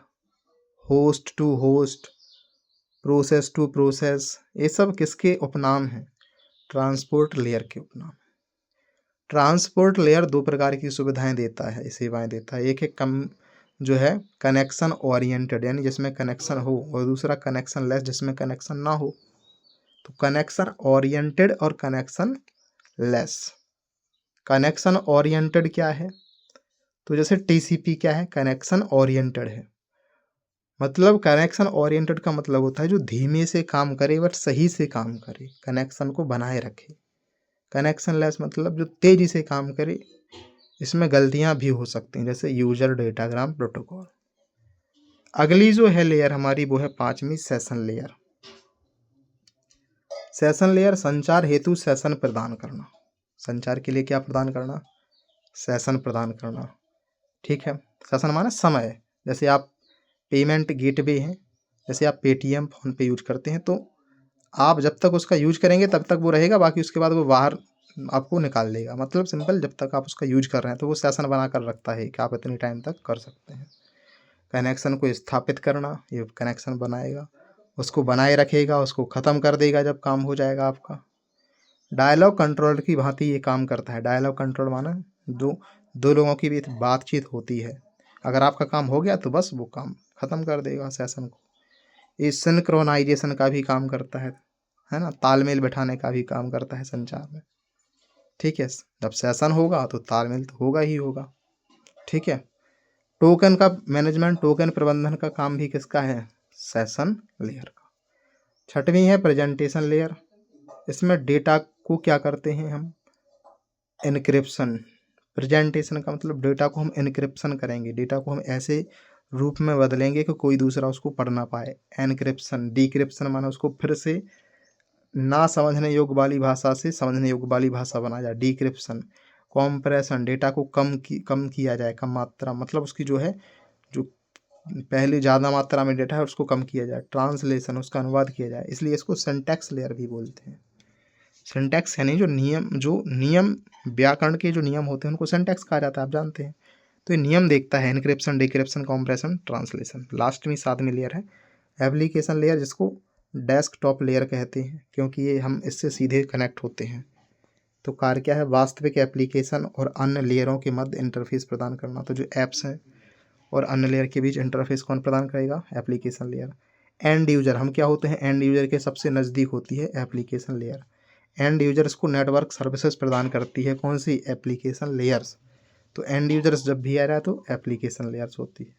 host to host, process to process, ये सब किसके उपनाम हैं, ट्रांसपोर्ट लेयर के उपनाम। ट्रांसपोर्ट लेयर दो प्रकार की सुविधाएं देता है, सेवाएं देता है। एक है जो है कनेक्शन ओरिएंटेड, यानी जिसमें कनेक्शन हो, और दूसरा कनेक्शन लेस, जिसमें कनेक्शन ना हो। तो कनेक्शन ओरिएंटेड और कनेक्शन लेस। कनेक्शन ओरिएंटेड क्या है, तो जैसे टीसीपी क्या है, कनेक्शन ओरिएंटेड है। मतलब कनेक्शन ओरिएंटेड का मतलब होता है जो धीमे से काम करे बट सही से काम करे, कनेक्शन को बनाए रखे। कनेक्शन लेस मतलब जो तेजी से काम करे, इसमें गलतियां भी हो सकती हैं, जैसे यूजर डेटाग्राम प्रोटोकॉल। अगली जो है लेयर हमारी वो है 5वीं सेशन लेयर। सेशन लेयर संचार हेतु सेशन प्रदान करना। संचार के लिए क्या प्रदान करना, सेशन प्रदान करना। ठीक है, सेशन माने समय। जैसे आप पेमेंट गेटवे हैं, जैसे आप पेटीएम फोन पे यूज करते हैं, तो आप जब तक उसका यूज करेंगे तब तक वो रहेगा, बाकी उसके बाद वो बाहर आपको निकाल देगा। मतलब सिंपल, जब तक आप उसका यूज कर रहे हैं तो वो सेशन बना कर रखता है कि आप इतनी टाइम तक कर सकते हैं। कनेक्शन को स्थापित करना, ये कनेक्शन बनाएगा, उसको बनाए रखेगा, उसको ख़त्म कर देगा जब काम हो जाएगा आपका। डायलॉग कंट्रोलर की भांति ये काम करता है। डायलॉग कंट्रोल माना जो दो लोगों की भी बातचीत होती है, अगर आपका काम हो गया तो बस वो काम ख़त्म कर देगा सेशन को। ये सिंक्रोनाइजेशन का भी काम करता है ना, तालमेल बैठाने का भी काम करता है संचार में। ठीक है, जब सेशन होगा तो तालमेल तो होगा ही होगा। ठीक है, टोकन का मैनेजमेंट, टोकन प्रबंधन का काम भी किसका है, सेशन लेयर का। 6वीं है प्रेजेंटेशन लेयर। इसमें डेटा को क्या करते हैं हम, एनक्रिप्शन। प्रेजेंटेशन का मतलब डेटा को हम एनक्रिप्शन करेंगे, डेटा को हम ऐसे रूप में बदलेंगे कि कोई दूसरा उसको पढ़ ना पाए। एनक्रिप्शन। डिक्रिप्शन माना उसको फिर से ना समझने योग्य वाली भाषा से समझने योग्य वाली भाषा बना जाए, डिक्रिप्शन। कॉम्प्रेशन, डेटा को कम किया जाए, कम मात्रा, मतलब उसकी जो है, जो पहले ज़्यादा मात्रा में डेटा है उसको कम किया जाए। ट्रांसलेशन, उसका अनुवाद किया जाए, इसलिए इसको सिंटैक्स लेयर भी बोलते हैं। सिंटैक्स यानी जो नियम व्याकरण के जो नियम होते हैं उनको सिंटैक्स कहा जाता है, आप जानते हैं। तो ये नियम देखता है, encryption, decryption, compression, translation. Last में 7वीं लेयर है एप्लीकेशन लेयर, जिसको डेस्कटॉप लेयर कहते हैं, क्योंकि ये हम इससे सीधे कनेक्ट होते हैं। तो कार्य क्या है, वास्तविक एप्लीकेशन और अन्य लेयरों के मध्य इंटरफेस प्रदान करना। तो जो ऐप्स हैं और अन्य लेयर के बीच इंटरफेस कौन प्रदान करेगा, एप्लीकेशन लेयर। एंड यूजर, हम क्या होते हैं, एंड यूजर के सबसे नज़दीक होती है एप्लीकेशन लेयर। एंड यूजर्स को नेटवर्क सर्विसेज प्रदान करती है कौन सी, एप्लीकेशन लेयर्स। तो एंड यूजर्स जब भी आ रहा है तो एप्लीकेशन लेयर्स होती है।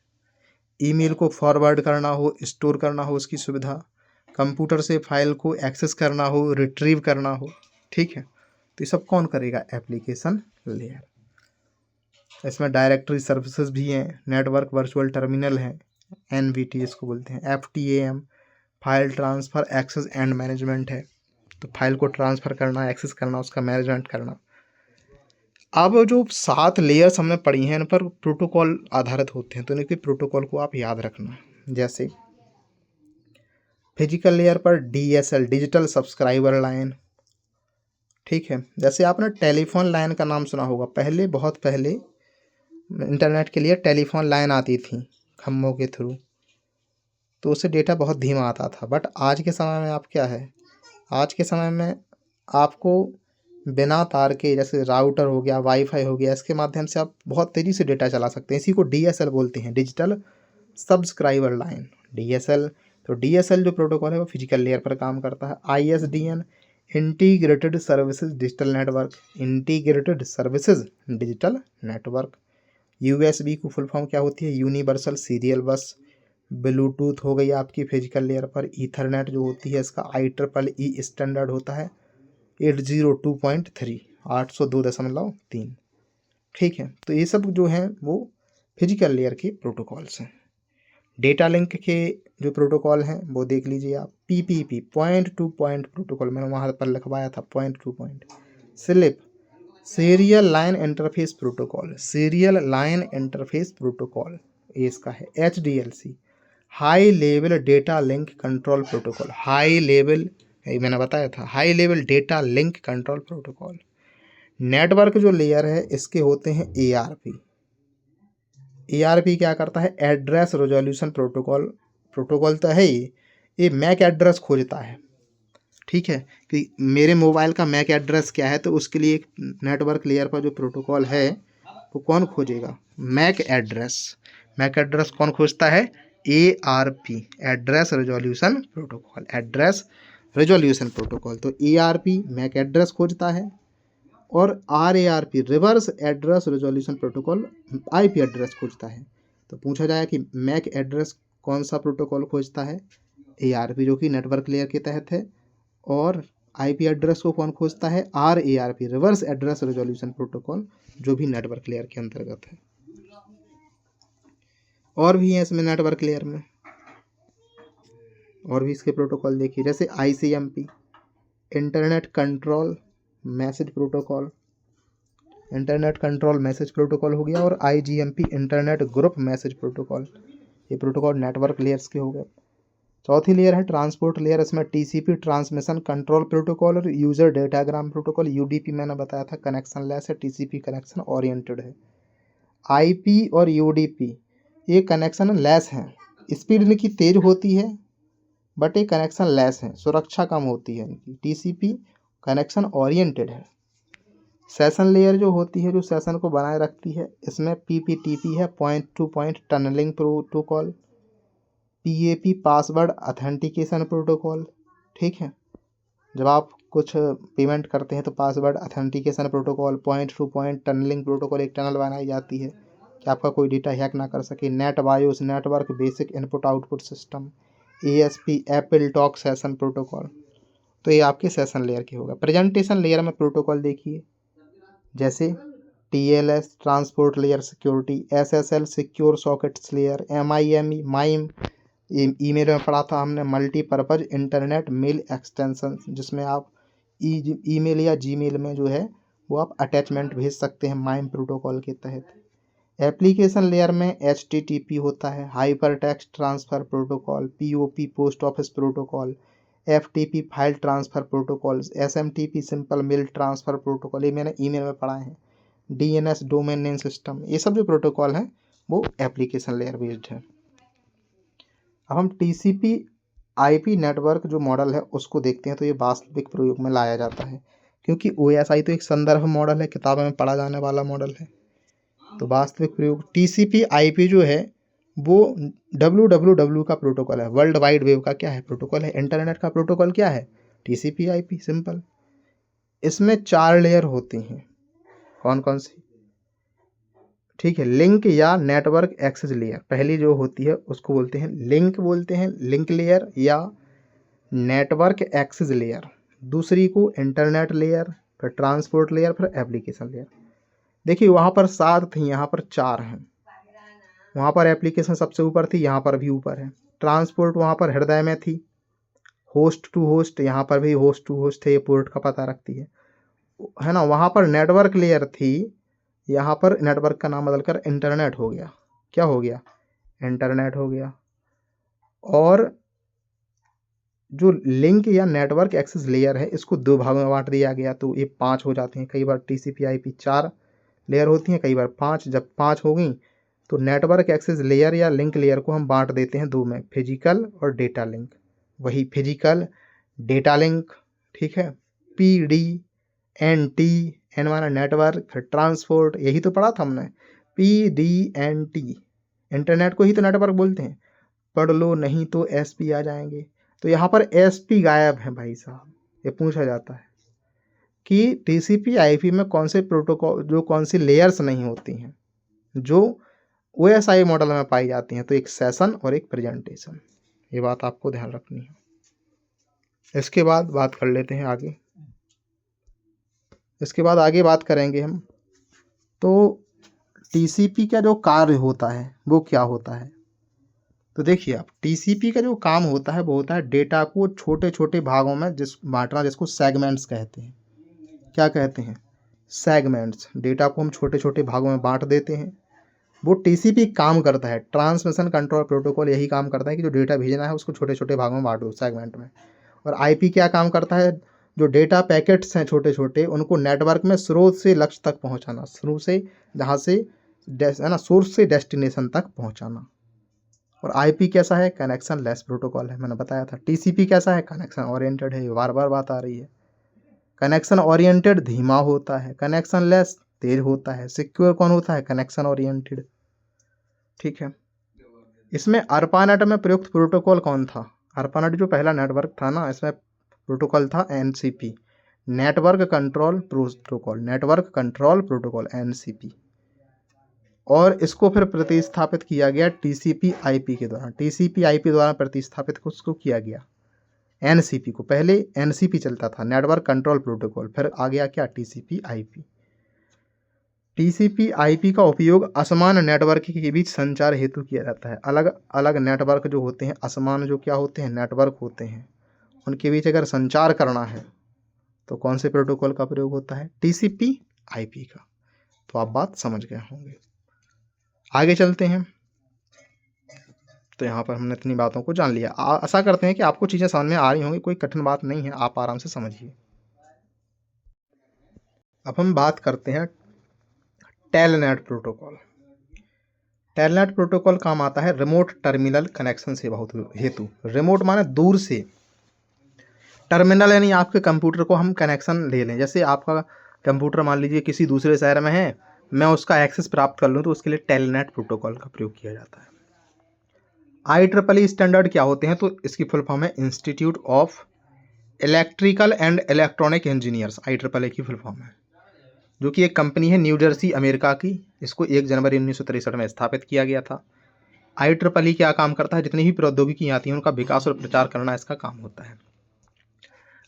ईमेल को फॉरवर्ड करना हो, स्टोर करना हो, उसकी सुविधा। कंप्यूटर से फाइल को एक्सेस करना हो, रिट्रीव करना हो। ठीक है, तो ये सब कौन करेगा, एप्लीकेशन लेयर। इसमें डायरेक्टरी सर्विसेज भी हैं, नेटवर्क वर्चुअल टर्मिनल है, NVT इसको बोलते हैं। FTAM, file transfer access and management है, तो फाइल को ट्रांसफ़र करना, एक्सेस करना, उसका मैनेजमेंट करना। अब जो 7 लेयर्स हमने पढ़ी हैं इन पर प्रोटोकॉल आधारित होते हैं, तो इनके प्रोटोकॉल को आप याद रखना। जैसे फिजिकल लेयर पर DSL, डिजिटल सब्सक्राइबर लाइन। ठीक है, जैसे आपने टेलीफोन लाइन का नाम सुना होगा, पहले, बहुत पहले इंटरनेट के लिए टेलीफोन लाइन आती थी खम्भों के थ्रू, तो उससे डेटा बहुत धीमा आता था। बट आज के समय में आप क्या है, आज के समय में आपको बिना तार के, जैसे राउटर हो गया, वाईफाई हो गया, इसके माध्यम से आप बहुत तेज़ी से डेटा चला सकते हैं। इसी को DSL बोलते हैं, डिजिटल सब्सक्राइबर लाइन, DSL। तो DSL जो प्रोटोकॉल है वो फिजिकल लेयर पर काम करता है। ISDN, integrated services digital network, integrated services digital network. USB की फुल फॉर्म क्या होती है, यूनिवर्सल सीरियल बस। ब्लूटूथ हो गई आपकी फिजिकल लेयर पर। ईथरनेट जो होती है इसका IEEE स्टैंडर्ड होता है 802.3, 802.3। ठीक है, तो ये सब जो हैं वो फिजिकल लेयर के प्रोटोकॉल्स हैं। डेटा लिंक के जो प्रोटोकॉल हैं वो देख लीजिए आप। PPP, point to point protocol, मैंने वहाँ पर लिखवाया था, point to point. Slip, serial line interface protocol, serial line interface protocol ये इसका है। HDLC, high level data link control protocol, high level, मैंने बताया था, high level data link control protocol. Network जो लेयर है इसके होते हैं ARP क्या करता है, एड्रेस रेजोल्यूशन प्रोटोकॉल। प्रोटोकॉल तो है ही, ये मैक एड्रेस खोजता है। ठीक है, कि मेरे मोबाइल का मैक एड्रेस क्या है, तो उसके लिए एक नेटवर्क लेयर पर जो प्रोटोकॉल है वो कौन खोजेगा, मैक एड्रेस। मैक एड्रेस कौन खोजता है, ARP, address resolution protocol, address resolution protocol. तो ARP मैक एड्रेस खोजता है, और RARP reverse address resolution protocol IP address खोजता है। तो पूछा जाए कि मैक एड्रेस कौन सा प्रोटोकॉल खोजता है, ARP जो कि नेटवर्क लेयर के तहत है, और IP एड्रेस को कौन खोजता है, RARP reverse address resolution protocol जो भी नेटवर्क लेयर के अंतर्गत है। और भी है इसमें नेटवर्क लेयर में, और भी इसके प्रोटोकॉल देखिए, जैसे ICMP internet control message protocol, internet control message protocol हो गया, और IGMP internet group message protocol. ये प्रोटोकॉल नेटवर्क लेयर्स के हो गए। चौथी लेयर है ट्रांसपोर्ट लेयर, इसमें TCP ट्रांसमिशन कंट्रोल प्रोटोकॉल और यूजर डेटाग्राम प्रोटोकॉल, UDP मैंने बताया था कनेक्शन लेस है, TCP कनेक्शन ओरिएंटेड है। IP और UDP ये कनेक्शन लेस हैं, स्पीड इनकी तेज होती है बट ये कनेक्शन लेस है, सुरक्षा कम होती है इनकी। TCP कनेक्शन ओरिएंटेड है। सेशन लेयर जो होती है, जो सेशन को बनाए रखती है, इसमें PPTP है, point to point tunneling protocol, PAP password authentication protocol. ठीक है, जब आप कुछ पेमेंट करते हैं तो password authentication protocol, point to point tunneling protocol, एक टनल बनाई जाती है कि आपका कोई डेटा हैक ना कर सके। Net BIOS network basic input output system, ASP Apple talk session protocol. तो ये आपके सेशन लेयर के होगा। प्रेजेंटेशन लेयर में प्रोटोकॉल देखिए, जैसे TLS transport layer security, SSL secure sockets layer, MIME mime email में पढ़ा था हमने, मल्टीपर्पज इंटरनेट मेल एक्सटेंशन, जिसमें आप ईमेल या जीमेल में जो है वो आप अटैचमेंट भेज सकते हैं माइम प्रोटोकॉल के तहत। एप्लीकेशन लेयर में HTTP होता है, hyper text transfer protocol, POP post office protocol, FTP file transfer protocol, SMTP simple mail transfer protocol, ये मैंने ईमेल में पढ़ा है। DNS डोमेन नेम सिस्टम, ये सब जो प्रोटोकॉल हैं वो एप्लीकेशन लेयर बेस्ड है। अब हम TCP IP नेटवर्क जो मॉडल है उसको देखते हैं, तो ये वास्तविक प्रयोग में लाया जाता है, क्योंकि OSI तो एक संदर्भ मॉडल है, किताबों में पढ़ा जाने वाला मॉडल है। तो वास्तविक प्रयोग TCP IP जो है वो WWW का प्रोटोकॉल है, वर्ल्ड वाइड वेब का क्या है, प्रोटोकॉल है। इंटरनेट का प्रोटोकॉल क्या है, TCP IP सिंपल। इसमें 4 लेयर होती हैं, कौन कौन सी, ठीक है। लिंक या नेटवर्क एक्सेस लेयर पहली जो होती है उसको बोलते हैं लिंक, बोलते हैं लिंक लेयर या नेटवर्क एक्सेस लेयर। दूसरी को इंटरनेट लेयर, फिर ट्रांसपोर्ट लेयर, फिर एप्लीकेशन लेयर। देखिए वहाँ पर 7 थी, यहाँ पर 4 हैं। वहाँ पर एप्लीकेशन सबसे ऊपर थी, यहाँ पर भी ऊपर है। ट्रांसपोर्ट वहाँ पर हृदय में थी, होस्ट टू होस्ट, यहाँ पर भी होस्ट टू होस्ट है, ये पोर्ट का पता रखती है ना। वहाँ पर नेटवर्क लेयर थी, यहाँ पर नेटवर्क का नाम बदलकर इंटरनेट हो गया। क्या हो गया, इंटरनेट हो गया। और जो लिंक या नेटवर्क एक्सेस लेयर है इसको 2 भागों में बांट दिया गया, तो ये 5 हो जाते हैं। कई बार TCP IP 4 लेयर होती हैं, कई बार 5। जब 5 हो गई तो नेटवर्क एक्सेस लेयर या लिंक लेयर को हम बांट देते हैं 2 में, फिजिकल और डेटा लिंक। वही फिजिकल, डेटा लिंक, ठीक है। PDNT, एन माना नेटवर्क, फिर ट्रांसपोर्ट, यही तो पढ़ा था हमने, PDNT। इंटरनेट को ही तो नेटवर्क बोलते हैं, पढ़ लो नहीं तो SP आ जाएंगे। तो यहाँ पर SP गायब है भाई साहब। ये पूछा जाता है कि TCP IP में कौन से प्रोटोकॉल, जो कौन सी लेयर्स नहीं होती हैं जो OSI मॉडल में पाई जाती हैं। तो एक सेशन और एक प्रेजेंटेशन, ये बात आपको ध्यान रखनी है। इसके बाद बात कर लेते हैं आगे, इसके बाद आगे बात करेंगे हम। तो TCP का जो कार्य होता है वो क्या होता है, तो देखिए आप, TCP का जो काम होता है वो होता है डेटा को छोटे छोटे भागों में बांटना, जिसको सेगमेंट्स कहते हैं। क्या कहते हैं, सेगमेंट्स। डेटा को हम छोटे छोटे भागों में बांट देते हैं। वो TCP काम करता है, ट्रांसमिशन कंट्रोल प्रोटोकॉल यही काम करता है कि जो डेटा भेजना है उसको छोटे छोटे भागों में बांट दो, सेगमेंट में। और IP क्या काम करता है, जो डेटा पैकेट्स हैं छोटे छोटे उनको नेटवर्क में स्रोत से लक्ष्य तक पहुंचाना, शुरू से जहाँ से है ना, सोर्स से डेस्टिनेशन तक पहुंचाना। और IP कैसा है, कनेक्शन लेस प्रोटोकॉल है, मैंने बताया था। TCP कैसा है, कनेक्शन ओरिएंटेड है, बार बार बात आ रही है। कनेक्शन ओरिएंटेड धीमा होता है, कनेक्शन लेस तेज होता है। सिक्योर कौन होता है, कनेक्शन ओरिएंटेड, ठीक है। इसमें ARPANET में प्रयुक्त प्रोटोकॉल कौन था, ARPANET जो पहला नेटवर्क था ना, इसमें प्रोटोकॉल था NCP, network control protocol NCP, और इसको फिर प्रतिस्थापित किया गया टीसीपी आईपी के द्वारा। टीसीपी आईपी द्वारा प्रतिस्थापित उसको किया गया एनसीपी को। पहले एनसीपी चलता था, नेटवर्क कंट्रोल प्रोटोकॉल, फिर आ गया क्या, टीसीपी आईपी। टीसीपी आईपी का उपयोग असमान नेटवर्क के बीच संचार हेतु किया जाता है। अलग अलग नेटवर्क जो होते हैं, असमान जो क्या होते हैं, नेटवर्क होते हैं, उनके बीच अगर संचार करना है तो कौन से प्रोटोकॉल का प्रयोग होता है, टीसीपी आईपी का। तो आप बात समझ गए होंगे। आगे चलते हैं। तो यहाँ पर हमने इतनी बातों को जान लिया। आशा करते हैं कि आपको चीज़ें समझ में आ रही होंगी, कोई कठिन बात नहीं है, आप आराम से समझिए। अब हम बात करते हैं टेलनेट प्रोटोकॉल। टेलनेट प्रोटोकॉल काम आता है रिमोट टर्मिनल कनेक्शन सेवा हेतु। रिमोट माने दूर से, टर्मिनल यानी आपके कंप्यूटर को हम कनेक्शन ले लें। जैसे आपका कंप्यूटर मान लीजिए किसी दूसरे शहर में है, मैं उसका एक्सेस प्राप्त कर लूँ, तो उसके लिए टेलनेट प्रोटोकॉल का प्रयोग किया जाता है। IEEE स्टैंडर्ड क्या होते हैं, तो इसकी फुल फॉर्म है institute of electrical and electronic engineers. IEEE की फुल फॉर्म है, जो कि एक कंपनी है न्यू जर्सी अमेरिका की। इसको 1 जनवरी 1963 में स्थापित किया गया था। IEEE क्या काम करता है, जितनी भी प्रौद्योगिकी आती हैं उनका विकास और प्रचार करना इसका काम होता है।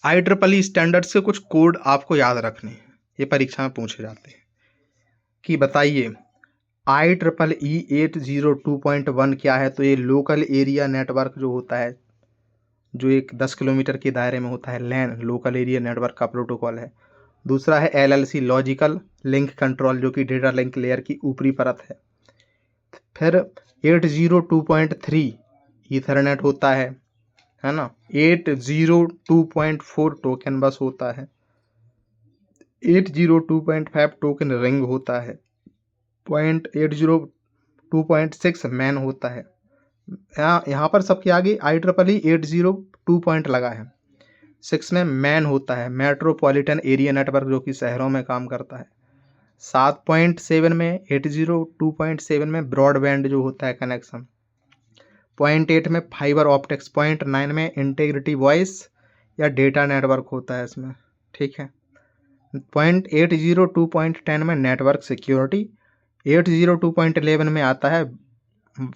IEEE स्टैंडर्ड से कुछ कोड आपको याद रखने हैं, ये परीक्षा में पूछे जाते हैं कि बताइए IEEE 802.1 क्या है। तो ये लोकल एरिया नेटवर्क जो होता है, जो एक 10 किलोमीटर के दायरे में होता है, लैन लोकल एरिया नेटवर्क का प्रोटोकॉल है। दूसरा है LLC लॉजिकल लिंक कंट्रोल, जो कि डेटा लिंक लेयर की ऊपरी परत है। फिर 802.3 ईथरनेट होता है ना। 802.4 टोकन बस होता है। 802.5 टोकन रिंग होता है। 802.6 मैन होता है। यहाँ पर सबके आगे IEEE 802 पॉइंट लगा है। 6 में मैन होता है, मेट्रोपॉलिटन एरिया नेटवर्क, जो कि शहरों में काम करता है। 7.7 में 802.7 में ब्रॉडबैंड जो होता है कनेक्शन। 0.8 में फाइबर ऑप्टिक्स। 0.9 में इंटीग्रिटी वॉइस या डेटा नेटवर्क होता है इसमें, ठीक है। 802.10 में नेटवर्क सिक्योरिटी। 802.11 में आता है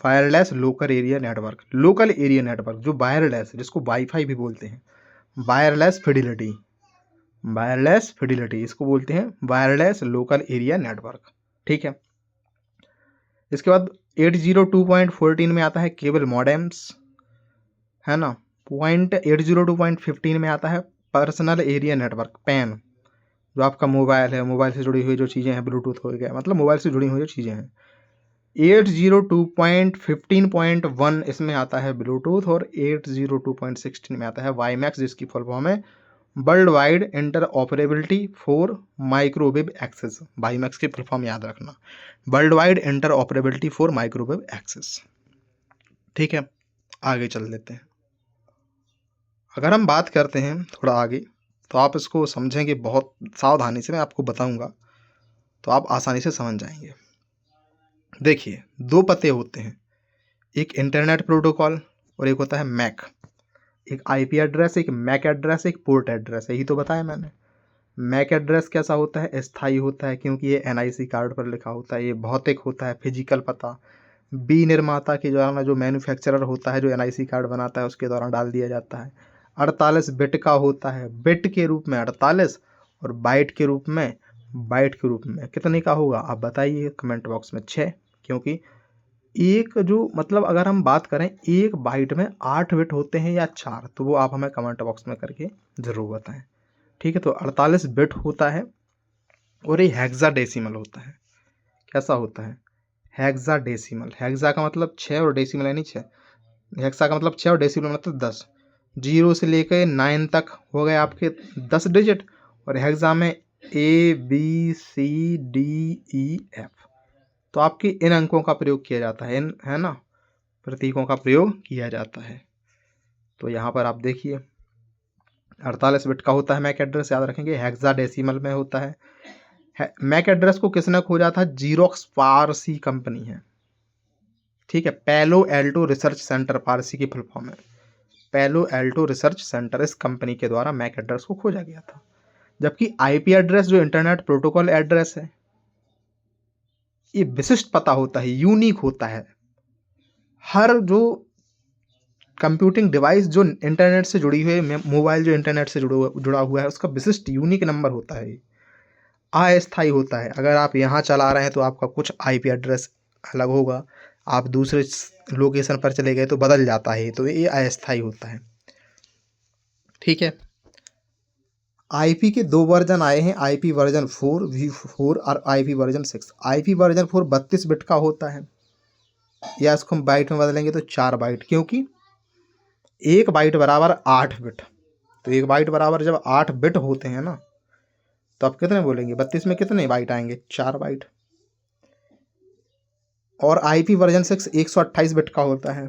wireless local area network. Local area network जो वायरलेस, जिसको वाईफाई भी बोलते हैं, वायरलेस फिडिलिटी, वायरलेस फिडिलिटी इसको बोलते हैं, वायरलेस लोकल एरिया नेटवर्क, ठीक है। इसके बाद 802.14 में आता है केबल मॉडेम्स, है ना। 802.15 में आता है पर्सनल एरिया नेटवर्क, पैन, जो आपका मोबाइल है, मोबाइल से जुड़ी हुई जो चीज़ें हैं, ब्लूटूथ हो गया, मतलब मोबाइल से जुड़ी हुई जो चीज़ें हैं। 802.15.1 इसमें आता है ब्लूटूथ, और 802.16 में आता है वाईमैक्स, जिसकी फुल फॉर्म है world wide inter operability for microwave access. WiMAX की फुल फॉर्म याद रखना, world wide inter operability for microwave access, ठीक है। आगे चल लेते हैं। अगर हम बात करते हैं थोड़ा आगे, तो आप इसको समझेंगे बहुत सावधानी से, मैं आपको बताऊंगा तो आप आसानी से समझ जाएंगे। देखिए, 2 पते होते हैं, एक इंटरनेट प्रोटोकॉल और एक होता है मैक। एक आईपी एड्रेस, एक मैक एड्रेस, एक पोर्ट एड्रेस, यही तो बताया मैंने। मैक एड्रेस कैसा होता है, स्थायी होता है, क्योंकि ये NIC कार्ड पर लिखा होता है। ये भौतिक होता है, फिजिकल पता विनिर्माता के द्वारा, जो मैन्युफैक्चरर होता है, जो NIC कार्ड बनाता है, उसके द्वारा डाल दिया जाता है। 48 बिट का होता है, बिट के रूप में 48, और बाइट के रूप में कितने का होगा आप बताइए कमेंट बॉक्स में। 6, क्योंकि एक जो मतलब अगर हम बात करें एक बाइट में 8 बिट होते हैं या 4, तो वो आप हमें कमेंट बॉक्स में करके ज़रूर बताएं, ठीक है। तो 48 बिट होता है, और ये हेक्साडेसिमल होता है। कैसा होता है, हेक्साडेसिमल। हेक्सा का मतलब 6 और डेसिमल यानी 6। हेक्सा का मतलब 6 और डेसिमल मतलब 10। 0 से लेकर 9 तक हो गए आपके 10 डिजिट, और हेक्सा में ABCDEF। तो आपके इन अंकों का प्रयोग किया जाता है, इन, है ना, प्रतीकों का प्रयोग किया जाता है। तो यहाँ पर आप देखिए 48 बिट का होता है मैक एड्रेस, याद रखेंगे। हेक्साडेसिमल में होता है। मैक एड्रेस को किसने खोजा था, जीरोक्स पारसी कंपनी है, ठीक है। पैलो एल्टो रिसर्च सेंटर, पारसी की फुल फॉर्म है पैलो एल्टो रिसर्च सेंटर, इस कंपनी के द्वारा मैक एड्रेस को खोजा गया था। जबकि आईपी एड्रेस जो इंटरनेट प्रोटोकॉल एड्रेस है ये विशिष्ट पता होता है, यूनिक होता है। हर जो कंप्यूटिंग डिवाइस जो इंटरनेट से जुड़ी हुई है, मोबाइल जो इंटरनेट से जुड़ा हुआ है, उसका विशिष्ट यूनिक नंबर होता है, अस्थायी होता है। अगर आप यहाँ चला रहे हैं तो आपका कुछ आईपी एड्रेस अलग होगा, आप दूसरे लोकेशन पर चले गए तो बदल जाता है, तो ये अस्थायी होता है। ठीक है। आईपी के 2 वर्जन आए हैं, आईपी वर्जन 4 V4 और IP version 6। IP version 4 32 bit का होता है, या इसको हम बाइट में बदलेंगे तो 4 बाइट, क्योंकि 1 बाइट बराबर 8 बिट। तो 1 बाइट बराबर जब 8 बिट होते हैं ना, तो आप कितने बोलेंगे, 32 में कितने बाइट आएंगे, 4 बाइट। और आईपी वर्जन 6 128 बिट का होता है।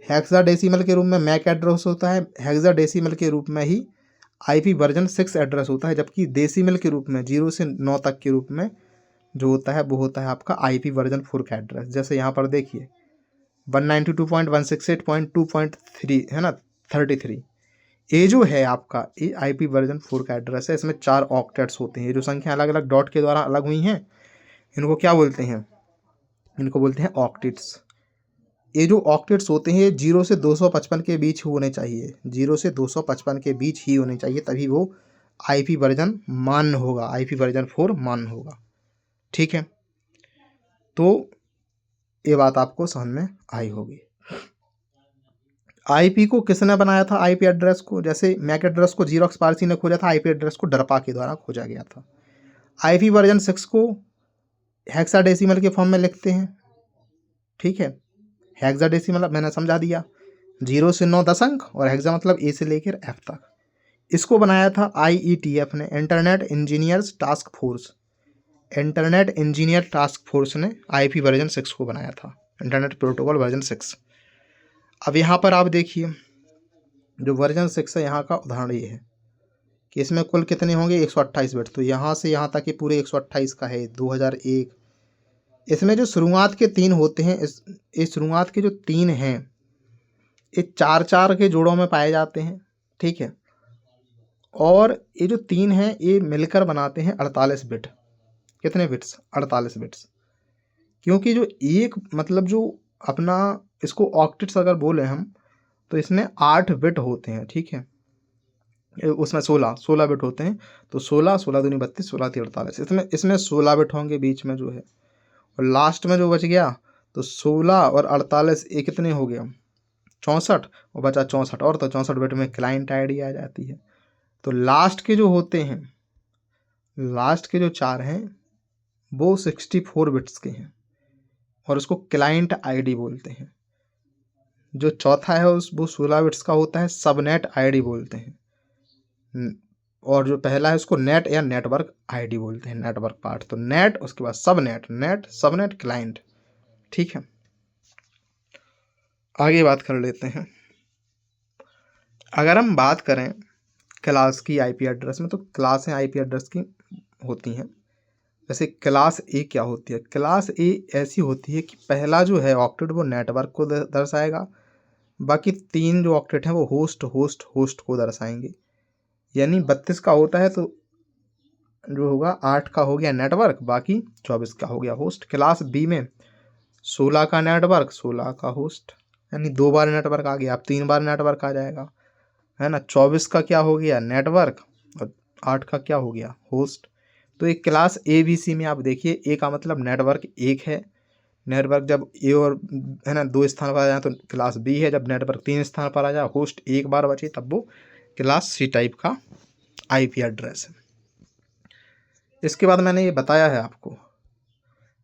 हेक्साडेसिमल के रूप में मैक एड्रेस होता है, हेक्साडेसिमल के रूप में ही आईपी वर्जन 6 एड्रेस होता है, जबकि डेसिमल के रूप में 0 से 9 तक के रूप में जो होता है वो होता है आपका आईपी वर्जन 4 का एड्रेस। जैसे यहाँ पर देखिए 192.168.2.3 है ना, 33, ये जो है आपका ये आईपी वर्जन 4 का एड्रेस है। इसमें 4 ऑक्टेट्स होते हैं। ये जो संख्या अलग अलग डॉट के द्वारा अलग हुई हैं, इनको क्या बोलते हैं, इनको बोलते हैं ऑक्टेट्स। ये जो ऑक्टेट्स होते हैं 0 से 255 के बीच होने चाहिए, 0 से 255 के बीच ही होने चाहिए, तभी वो आईपी वर्जन मान्य होगा, आईपी वर्जन 4 मान्य होगा। ठीक है, तो ये बात आपको समझ में आई होगी। आईपी को किसने बनाया था, आईपी एड्रेस को, जैसे मैक एड्रेस को जीरोक्स पारसी ने खोजा था, आईपी एड्रेस को डरपा के द्वारा खोजा गया था। आईपी वर्जन 6 को हेक्साडेसिमल के फॉर्म में लिखते हैं। ठीक है, हेक्साडेसिमल मैंने समझा दिया, 0 से 9 10 अंक, और हेक्सा मतलब ए से लेकर एफ तक। इसको बनाया था IETF ने, internet engineers task force. Internet engineer task force ने आईपी वर्जन 6 को बनाया था, इंटरनेट प्रोटोकॉल वर्जन 6। अब यहाँ पर आप देखिए जो वर्जन 6 है, यहाँ का उदाहरण ये है कि इसमें कुल कितने होंगे, 128 बिट। तो यहाँ से यहाँ तक ये पूरे 128 का है, 2001। इसमें जो शुरुआत के 3 होते हैं, इस शुरुआत के जो 3 हैं ये 4-4 के जोड़ों में पाए जाते हैं। ठीक है, और ये जो 3 हैं ये मिलकर बनाते हैं 48 बिट। कितने बिट्स, 48 बिट्स। क्योंकि जो एक मतलब जो अपना इसको ऑक्टेट्स अगर बोले हम, तो इसमें 8 बिट होते हैं। ठीक है, उसमें 16 बिट होते हैं। तो 16 दूनी 32, 16 3 48, इसमें 16 बिट होंगे बीच में जो है, और लास्ट में जो बच गया तो 16 और 48 ये कितने हो गया, 64, और बचा 64, और तो 64 बिट में क्लाइंट आईडी आ जाती है। तो लास्ट के जो होते हैं, लास्ट के जो 4 हैं वो 64 बिट्स के हैं, और उसको क्लाइंट आईडी बोलते हैं। जो चौथा है वो 16 बिट्स का होता है, सबनेट आईडी बोलते हैं। और जो पहला है उसको नेट या नेटवर्क आईडी बोलते हैं, नेटवर्क पार्ट। तो नेट, उसके बाद सबनेट, नेट सबनेट क्लाइंट। ठीक है, आगे बात कर लेते हैं। अगर हम बात करें क्लास की आईपी एड्रेस में, तो क्लासें आईपी एड्रेस की होती हैं। जैसे क्लास ए क्या होती है, क्लास ए ऐसी होती है कि पहला जो है ऑक्टेट वो नेटवर्क को दर्शाएगा, बाकी 3 जो ऑक्टेट हैं वो होस्ट होस्ट होस्ट को दर्शाएंगे। यानी 32 का होता है तो जो होगा 8 का हो गया नेटवर्क, बाकी 24 का हो गया होस्ट। क्लास बी में 16 का नेटवर्क, 16 का होस्ट, यानी 2 बार नेटवर्क आ गया, अब 3 बार नेटवर्क आ जाएगा, है ना। 24 का क्या हो गया नेटवर्क, और 8 का क्या हो गया होस्ट। तो एक क्लास ए बी सी में आप देखिए, ए का मतलब नेटवर्क 1 है, नेटवर्क जब ए और है ना 2 स्थान पर आ जाए तो क्लास बी है, जब नेटवर्क 3 स्थान पर आ जाए, होस्ट 1 बार बचे, तब वो क्लास सी टाइप का आईपी एड्रेस है। इसके बाद मैंने ये बताया है आपको,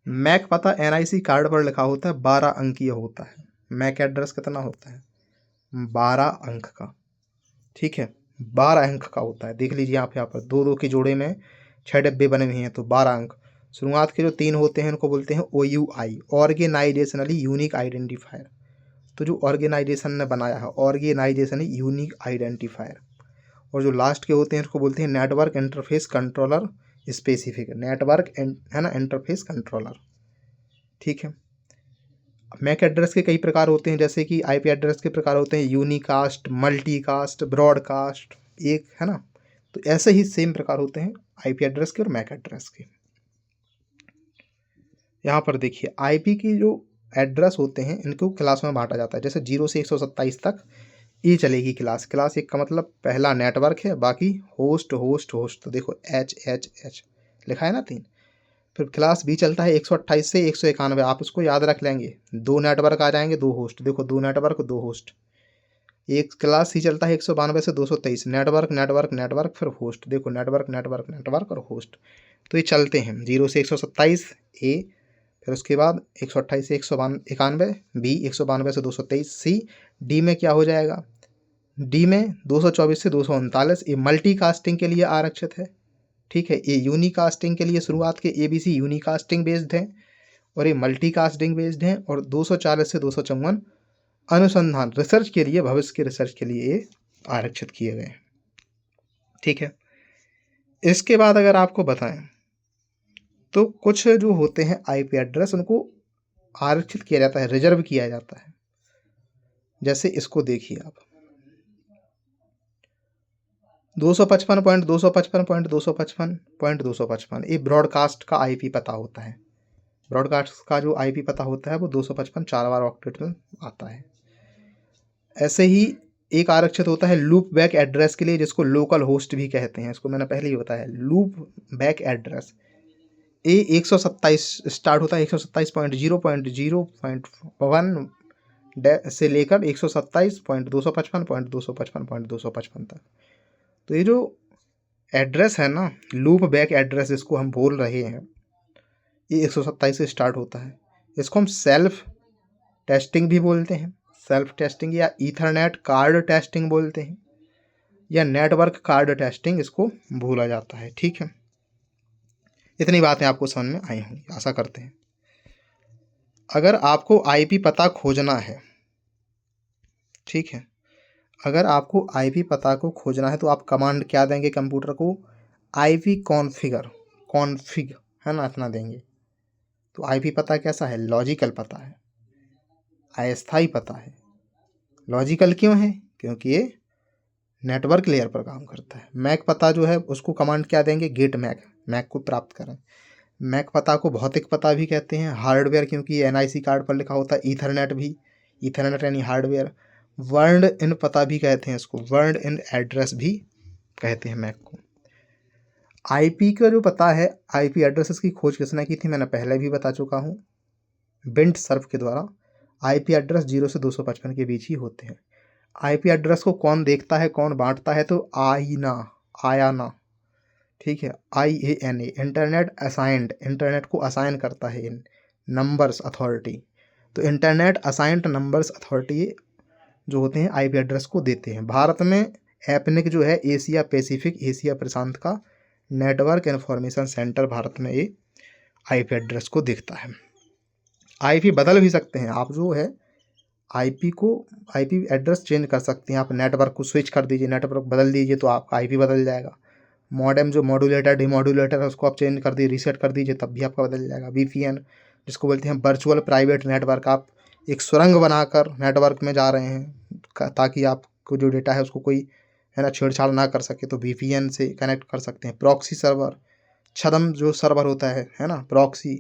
मैक पता NIC कार्ड पर लिखा होता है, 12 अंकीय होता है। मैक एड्रेस कितना होता है, 12 अंक का। ठीक है, 12 अंक का होता है। देख लीजिए आप यहाँ पर 2-2 के जोड़े में 6 डब्बे बने हुए हैं, तो 12 अंक। शुरुआत के जो 3 होते हैं उनको बोलते हैं OUI, ऑर्गेनाइजेशनली यूनिक आइडेंटिफायर। तो जो ऑर्गेनाइजेशन ने बनाया है, ऑर्गेनाइजेशनली यूनिक आइडेंटिफायर। और जो लास्ट के होते हैं उसको बोलते हैं network interface controller specific, network है ना इंटरफेस कंट्रोलर। ठीक है, मैक एड्रेस के कई प्रकार होते हैं, जैसे कि आईपी एड्रेस के प्रकार होते हैं यूनिकास्ट, मल्टीकास्ट, ब्रॉडकास्ट, एक है ना तो ऐसे ही सेम प्रकार होते हैं आईपी एड्रेस के और मैक एड्रेस के। यहाँ पर देखिए आईपी की जो एड्रेस होते हैं इनको क्लास में बांटा जाता है। जैसे 0 से 127 तक ये चलेगी क्लास। क्लास एक का मतलब पहला नेटवर्क है, बाकी होस्ट होस्ट होस्ट। तो देखो एच एच एच लिखा है ना 3। फिर क्लास बी चलता है 128 से 191। आप उसको याद रख लेंगे, 2 नेटवर्क आ जाएंगे, 2 होस्ट। देखो 2 नेटवर्क 2 होस्ट। एक क्लास सी चलता है 192 से 223। नेटवर्क नेटवर्क नेटवर्क फिर होस्ट। देखो नेटवर्क नेटवर्क नेटवर्क और होस्ट। तो ये चलते हैं 0 से 127 ए, फिर उसके बाद 128 से 191 बी, 192 से 223 सी। डी में क्या हो जाएगा, डी में 224 से 239। ये मल्टी कास्टिंग के लिए आरक्षित है, ठीक है। ये यूनिकास्टिंग के लिए शुरुआत के एबीसी यूनिकास्टिंग बेस्ड है और ये मल्टी कास्टिंग बेस्ड है। और 240 से 254 अनुसंधान रिसर्च के लिए, भविष्य के रिसर्च के लिए ये आरक्षित किए गए हैं, ठीक है। इसके बाद अगर आपको बताएं तो कुछ जो होते हैं आईपी एड्रेस उनको आरक्षित किया जाता है, रिजर्व किया जाता है। जैसे इसको देखिए आप 255.255.255.255 ये ब्रॉडकास्ट का आईपी पता होता है। ब्रॉडकास्ट का जो आईपी पता होता है वो 255 4 बार ऑक्टेट में आता है। ऐसे ही एक आरक्षित होता है लूप बैक एड्रेस के लिए, जिसको लोकल होस्ट भी कहते हैं। इसको मैंने पहले ही बताया, लूप बैक एड्रेस। ये 127 स्टार्ट होता है, 127.0.0.1 से लेकर 127.255.255.255 तक। तो ये जो एड्रेस है ना, लूप बैक एड्रेस जिसको हम बोल रहे हैं, ये 127 से स्टार्ट होता है। इसको हम सेल्फ टेस्टिंग भी बोलते हैं, सेल्फ टेस्टिंग, या ईथरनेट कार्ड टेस्टिंग बोलते हैं, या नेटवर्क कार्ड टेस्टिंग इसको बोला जाता है, ठीक है। इतनी बातें आपको समझ में आई होंगी, आशा करते हैं। अगर आपको आईपी पता खोजना है, ठीक है, अगर आपको आईपी पता को खोजना है तो आप कमांड क्या देंगे कंप्यूटर को, आईपी कॉन्फ़िग है ना, इतना देंगे। तो आईपी पता कैसा है, लॉजिकल पता है, अस्थायी पता है। लॉजिकल क्यों है, क्योंकि ये नेटवर्क लेयर पर काम करता है। मैक पता जो है उसको कमांड क्या देंगे, गेट मैक, मैक को प्राप्त करें। मैक पता को भौतिक पता भी कहते हैं, हार्डवेयर क्योंकि ये एनआईसी कार्ड पर लिखा होता है। ईथरनेट भी, ईथरनेट यानी हार्डवेयर। वर्ड इन पता भी कहते हैं इसको, वर्ड इन एड्रेस भी कहते हैं मैक को। आईपी का जो पता है, आईपी एड्रेसेस की खोज किसने की थी, मैंने पहले भी बता चुका हूँ, बिंट सर्फ के द्वारा। आईपी एड्रेस 0 से 255 के बीच ही होते हैं। आईपी एड्रेस को कौन देखता है, कौन बांटता है, तो आयाना, ठीक है, IANA, इंटरनेट असाइंड, इंटरनेट को असाइन करता है इन नंबर्स अथॉरिटी। तो इंटरनेट असाइंड नंबर्स अथॉरिटी जो होते हैं आईपी एड्रेस को देते हैं। भारत में एपनिक जो है, एशिया पैसिफिक एशिया प्रशांत का नेटवर्क इन्फॉर्मेशन सेंटर, भारत में ये आईपी एड्रेस को देखता है। आईपी बदल भी सकते हैं आप, जो है आईपी एड्रेस चेंज कर सकते हैं। आप नेटवर्क को स्विच कर दीजिए, नेटवर्क बदल दीजिए तो आपका आईपी बदल जाएगा। मॉडेम जो मॉड्यूलेटर डिमॉड्यूलेटर है उसको आप चेंज कर दीजिए, रीसेट कर दीजिए, तब भी आपका बदल जाएगा। वीपीएन जिसको बोलते हैं वर्चुअल प्राइवेट नेटवर्क, आप एक सुरंग बनाकर नेटवर्क में जा रहे हैं ताकि आपको जो डेटा है उसको कोई है ना छेड़छाड़ ना कर सके, तो वीपीएन से कनेक्ट कर सकते हैं। प्रॉक्सी सर्वर, छदम जो सर्वर होता है ना प्रॉक्सी,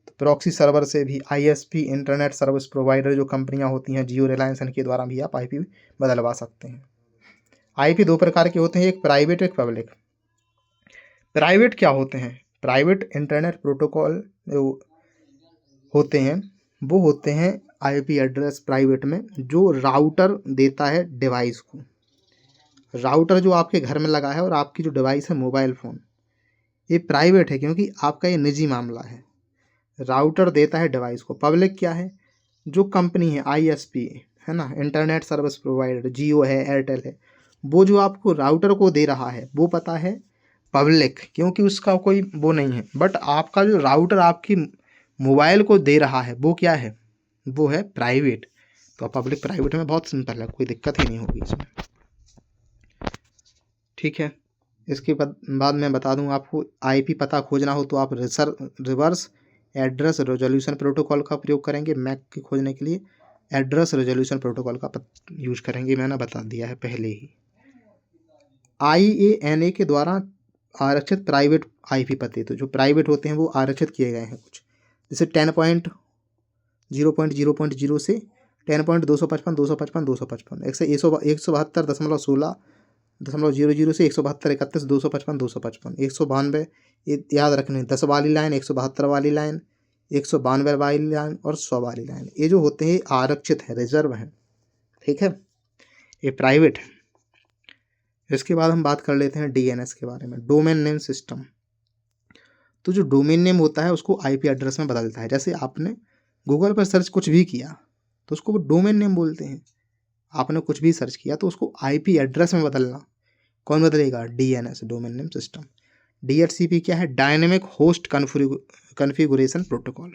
तो प्रॉक्सी सर्वर से भी आईएसपी इंटरनेट सर्विस प्रोवाइडर जो कंपनियां होती हैं, जियो, रिलायंस, इनके द्वारा भी आप आईपी बदलवा सकते हैं। आईपी 2 प्रकार के होते हैं, एक प्राइवेट एक पब्लिक। प्राइवेट क्या होते हैं, प्राइवेट इंटरनेट प्रोटोकॉल जो होते हैं वो होते हैं आईपी एड्रेस प्राइवेट में जो राउटर देता है डिवाइस को। राउटर जो आपके घर में लगा है और आपकी जो डिवाइस है मोबाइल फ़ोन, ये प्राइवेट है क्योंकि आपका ये निजी मामला है। राउटर देता है डिवाइस को। पब्लिक क्या है, जो कंपनी है आईएसपी है ना, इंटरनेट सर्विस प्रोवाइडर, जियो है, एयरटेल है, वो जो आपको राउटर को दे रहा है वो पता है पब्लिक, क्योंकि उसका कोई वो नहीं है। बट आपका जो राउटर आपकी मोबाइल को दे रहा है वो क्या है, वो है प्राइवेट। तो पब्लिक प्राइवेट में बहुत सिंपल है, कोई दिक्कत ही नहीं होगी इसमें, ठीक है। इसके बाद मैं बता दूं आपको, आईपी पता खोजना हो तो आप रिवर्स एड्रेस रेजोल्यूशन प्रोटोकॉल का प्रयोग करेंगे। मैक की खोजने के लिए एड्रेस रेजोल्यूशन प्रोटोकॉल का यूज करेंगे, मैंने बता दिया है पहले ही। IANA के द्वारा आरक्षित प्राइवेट IP पते, तो जो प्राइवेट होते हैं वो आरक्षित किए गए हैं कुछ, जैसे 10.0.0.0 से 10.255 255 255 172.16.00 से 172.31.255 255 192 याद रखने 10 वाली लाइन, 172 वाली लाइन, 192 वाली लाइन और 100 वाली लाइन, ये जो होते हैं आरक्षित है, रिजर्व हैं, ठीक है, ये प्राइवेट है। इसके बाद हम बात कर लेते हैं DNS के बारे में, डोमेन नेम सिस्टम। तो जो डोमेन नेम होता है उसको IP एड्रेस में बदलता है। जैसे आपने गूगल पर सर्च कुछ भी किया तो उसको वो डोमेन नेम बोलते हैं। आपने कुछ भी सर्च किया तो उसको IP एड्रेस में बदलना, कौन बदलेगा? DNS, domain name system. DHCP क्या है? Dynamic host configuration protocol.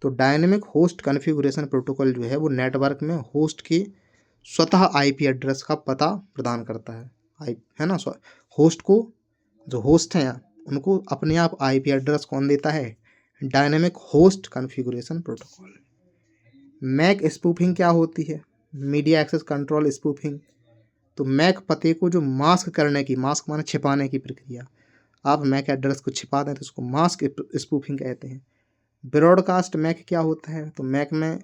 तो डायनेमिक होस्ट कन्फिगुरेशन प्रोटोकॉल जो है वो नेटवर्क में होस्ट के स्वतः IP एड्रेस का पता प्रदान करता है, है ना। होस्ट को, जो होस्ट हैं उनको अपने आप IP एड्रेस कौन देता है? Dynamic host configuration protocol. MAC spoofing क्या होती है? Media access control spoofing. तो मैक पते को जो मास्क करने की, मास्क माने छिपाने की प्रक्रिया, आप मैक एड्रेस को छिपा दें तो उसको मास्क स्पूफिंग कहते हैं। ब्रॉडकास्ट मैक क्या होता है? तो मैक में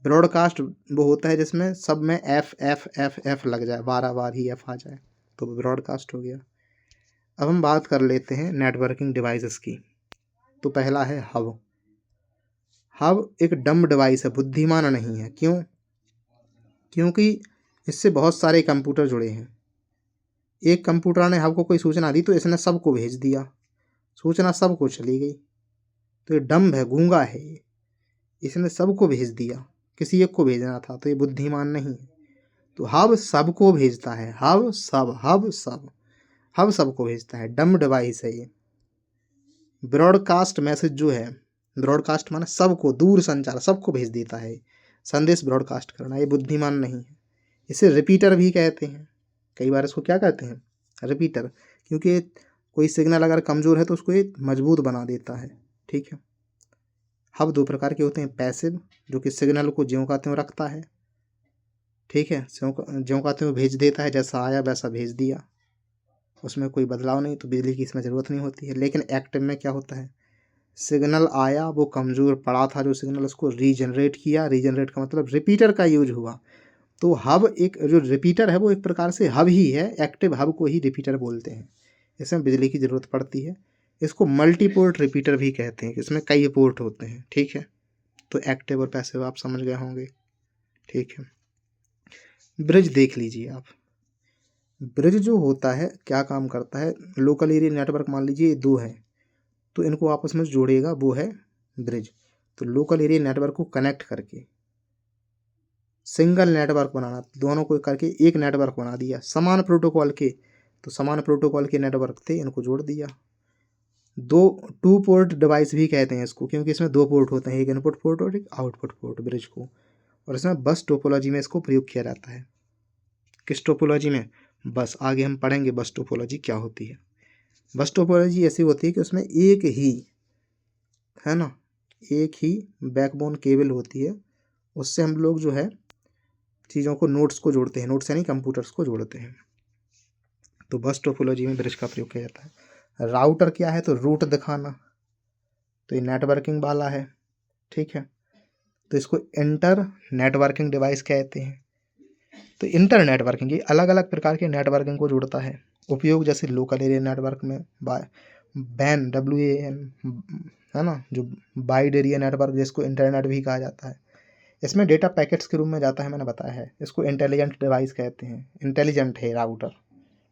ब्रॉडकास्ट वो होता है जिसमें सब में एफ एफ एफ एफ लग जाए, 12 बार ही एफ आ जाए, तो ब्रॉडकास्ट हो गया। अब हम बात कर लेते हैं नेटवर्किंग डिवाइसेस की। तो पहला है हब। हब एक डम्ब डिवाइस है, बुद्धिमान नहीं है। क्यों? क्योंकि इससे बहुत सारे कंप्यूटर जुड़े हैं। एक कंप्यूटर ने हब को कोई सूचना दी तो इसने सबको भेज दिया, सूचना सबको चली गई, तो ये डम्ब है, गूंगा है ये, इसने सबको भेज दिया, किसी एक को भेजना था, तो ये बुद्धिमान नहीं है। तो हब सबको भेजता है, हब सबको भेजता है, डम्ब डिवाइस है ये। ब्रॉडकास्ट मैसेज जो है, ब्रॉडकास्ट माने सबको, दूर संचार, सबको भेज देता है, संदेश ब्रॉडकास्ट करना, ये बुद्धिमान नहीं है। इसे रिपीटर भी कहते हैं। कई बार इसको क्या कहते हैं? रिपीटर, क्योंकि कोई सिग्नल अगर कमज़ोर है तो उसको ये मजबूत बना देता है, ठीक है। हब दो प्रकार के होते हैं, पैसिव जो कि सिग्नल को ज्यों का त्यों रखता है, ठीक है, ज्यों का त्यों भेज देता है, जैसा आया वैसा भेज दिया, उसमें कोई बदलाव नहीं, तो बिजली की इसमें ज़रूरत नहीं होती है। लेकिन एक्टिव में क्या होता है? सिग्नल आया, वो कमज़ोर पड़ा था जो सिग्नल, उसको रीजनरेट किया, रीजनरेट का मतलब रिपीटर का यूज हुआ। तो हब एक जो रिपीटर है वो एक प्रकार से हब ही है, एक्टिव हब को ही रिपीटर बोलते हैं। इसमें बिजली की ज़रूरत पड़ती है। इसको मल्टीपोर्ट रिपीटर भी कहते हैं, इसमें कई पोर्ट होते हैं, ठीक है। तो एक्टिव और पैसिव आप समझ गए होंगे, ठीक है। ब्रिज देख लीजिए आप। ब्रिज जो होता है क्या काम करता है? लोकल एरिया नेटवर्क मान लीजिए ये दो है, तो इनको आपस में जोड़ेगा, वो है ब्रिज। तो लोकल एरिया नेटवर्क को कनेक्ट करके सिंगल नेटवर्क बनाना, दोनों को करके एक नेटवर्क बना दिया समान प्रोटोकॉल के, तो समान प्रोटोकॉल के नेटवर्क थे, इनको जोड़ दिया। टू पोर्ट डिवाइस भी कहते हैं इसको, क्योंकि इसमें दो पोर्ट होते हैं, एक इनपुट पोर्ट और एक आउटपुट पोर्ट ब्रिज को। और इसमें बस टोपोलॉजी में इसको प्रयोग किया जाता है। किस टोपोलॉजी में? बस, आगे हम पढ़ेंगे बस टोपोलॉजी क्या होती है। बस टोपोलॉजी ऐसी होती है कि उसमें एक ही, है ना, एक ही बैकबोन केबल होती है, उससे हम लोग जो है चीज़ों को, नोड्स को जोड़ते हैं, नोड्स यानी कंप्यूटर्स को जोड़ते हैं। तो बस टोपोलॉजी में ब्रिज का प्रयोग किया जाता है। राउटर क्या है? तो रूट दिखाना, तो ये नेटवर्किंग वाला है, ठीक है। तो इसको इंटर नेटवर्किंग डिवाइस कहते हैं। तो इंटर नेटवर्किंग ये अलग अलग प्रकार के नेटवर्किंग को जोड़ता है। उपयोग जैसे लोकल एरिया नेटवर्क में बैन, WAN, है ना, जो वाइड एरिया नेटवर्क जिसको इंटरनेट भी कहा जाता है, इसमें डेटा पैकेट्स के रूप में जाता है, मैंने बताया है। इसको इंटेलिजेंट डिवाइस कहते हैं, इंटेलिजेंट है राउटर,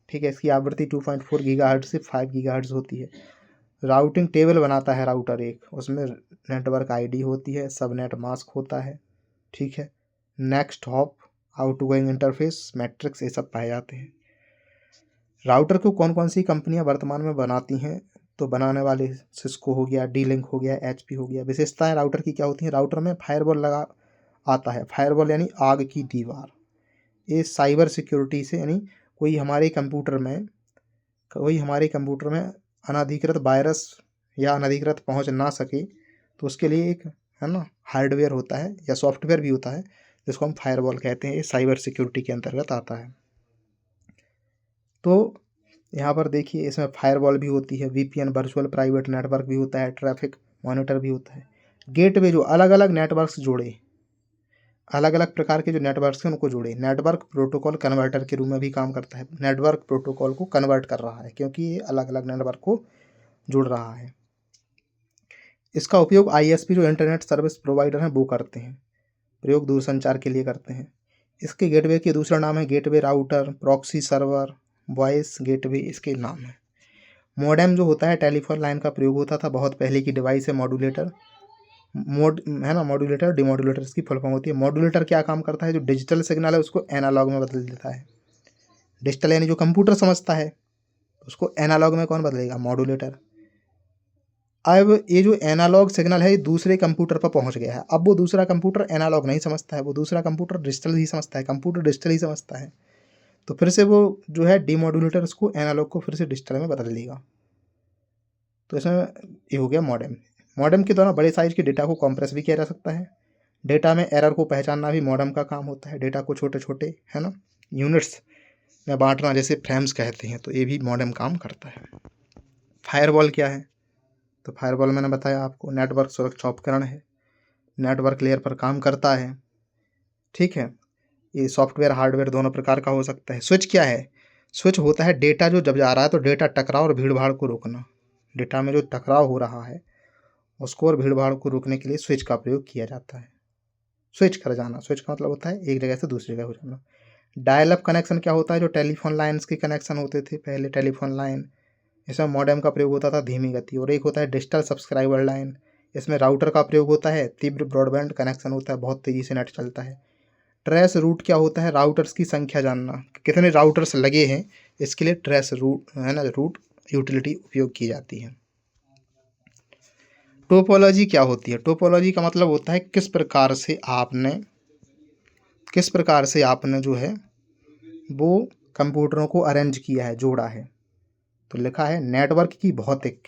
ठीक है। इसकी आवृत्ति 2.4 गीगाहर्ट्ज़ से 5 गीगाहर्ट्ज़ होती है। राउटिंग टेबल बनाता है राउटर एक, उसमें नेटवर्क ID होती है, सबनेट मास्क होता है, ठीक है। Next hop, outgoing interface, matrix, ये सब पाए जाते हैं। राउटर को कौन कौन सी कंपनियां वर्तमान में बनाती हैं? तो बनाने वाले सिस्को हो गया, D-Link हो गया, HP हो गया। विशेषताएं राउटर की क्या होती हैं? राउटर में फायरवॉल लगा आता है, फायरवॉल यानी आग की दीवार। ये साइबर सिक्योरिटी से, यानी कोई हमारे कंप्यूटर में अनधिकृत वायरस या अनधिकृत पहुंच ना सके, तो उसके लिए एक, है ना, हार्डवेयर होता है या सॉफ्टवेयर भी होता है जिसको हम फायरवॉल कहते हैं। ये साइबर सिक्योरिटी के अंतर्गत आता है। तो यहाँ पर देखिए इसमें फायरवॉल भी होती है, वीपीएन वर्चुअल प्राइवेट नेटवर्क भी होता है, ट्रैफिक मॉनिटर भी होता है, गेटवे जो अलग अलग नेटवर्क्स जोड़े, अलग अलग प्रकार के जो नेटवर्क्स हैं उनको जोड़े, नेटवर्क प्रोटोकॉल कन्वर्टर के रूप में भी काम करता है, नेटवर्क प्रोटोकॉल को कन्वर्ट कर रहा है क्योंकि ये अलग अलग नेटवर्क को जोड़ रहा है। इसका उपयोग आईएसपी जो इंटरनेट सर्विस प्रोवाइडर हैं वो करते हैं, प्रयोग दूरसंचार के लिए करते हैं। इसके गेटवे के दूसरा नाम है gateway router, proxy server, voice gateway इसके नाम है। मॉडेम जो होता है टेलीफोन लाइन का प्रयोग होता था, बहुत पहले की डिवाइस है, मॉड्यूलेटर है ना, मॉड्यूलेटर डिमॉड्यूलेटर इसकी फुल फॉर्म होती है। मॉड्यूलेटर क्या काम करता है, जो डिजिटल सिग्नल है उसको एनालॉग में बदल देता है। डिजिटल यानी जो कंप्यूटर समझता है उसको एनालॉग में कौन बदलेगा, मॉड्यूलेटर। अब ये जो एनालॉग सिग्नल है ये दूसरे कंप्यूटर पर पहुंच गया है, अब वो दूसरा कंप्यूटर एनालॉग नहीं समझता है, वो दूसरा कंप्यूटर डिजिटल ही समझता है, कंप्यूटर डिजिटल ही समझता है। तो फिर से वो जो है डीमॉड्यूलेटर उसको एनालॉग को फिर से डिजिटल में बदल देगा। तो इसमें ये हो गया मॉडेम। मॉडेम के द्वारा बड़े साइज के डेटा को कॉम्प्रेस भी किया जा सकता है। डेटा में एरर को पहचानना भी मॉडेम का काम होता है, डेटा को छोटे छोटे है ना यूनिट्स में बांटना, जैसे फ्रेम्स कहते हैं, तो ये भी मॉडेम काम करता है। फायरवॉल क्या है, तो फायरवॉल मैंने बताया आपको नेटवर्क सुरक्षा उपकरण है, नेटवर्क लेयर पर काम करता है। ठीक है, ये सॉफ्टवेयर हार्डवेयर दोनों प्रकार का हो सकता है। स्विच क्या है, स्विच होता है डेटा जो जब जा रहा है तो डेटा टकराव और भीड़ भाड़ को रोकना, डेटा में जो टकराव हो रहा है उसको और भीड़ भाड़ को रोकने के लिए स्विच का प्रयोग किया जाता है। स्विच कर जाना, स्विच का मतलब होता है एक जगह से दूसरी जगह हो जाना। डायल अप कनेक्शन क्या होता है, जो टेलीफोन लाइन्स के कनेक्शन होते थे पहले, टेलीफोन लाइन, इसमें मॉडेम का प्रयोग होता था धीमी गति। और एक होता है डिजिटल सब्सक्राइबर लाइन, इसमें राउटर का प्रयोग होता है, तीव्र ब्रॉडबैंड कनेक्शन होता है, बहुत तेज़ी से नेट चलता है। ट्रेस रूट क्या होता है, राउटर्स की संख्या जानना, कितने राउटर्स लगे हैं, इसके लिए ट्रेस रूट है ना रूट यूटिलिटी उपयोग की जाती है। टोपोलॉजी क्या होती है, टोपोलॉजी का मतलब होता है किस प्रकार से आपने जो है वो कंप्यूटरों को अरेंज किया है, जोड़ा है। तो लिखा है नेटवर्क की भौतिक,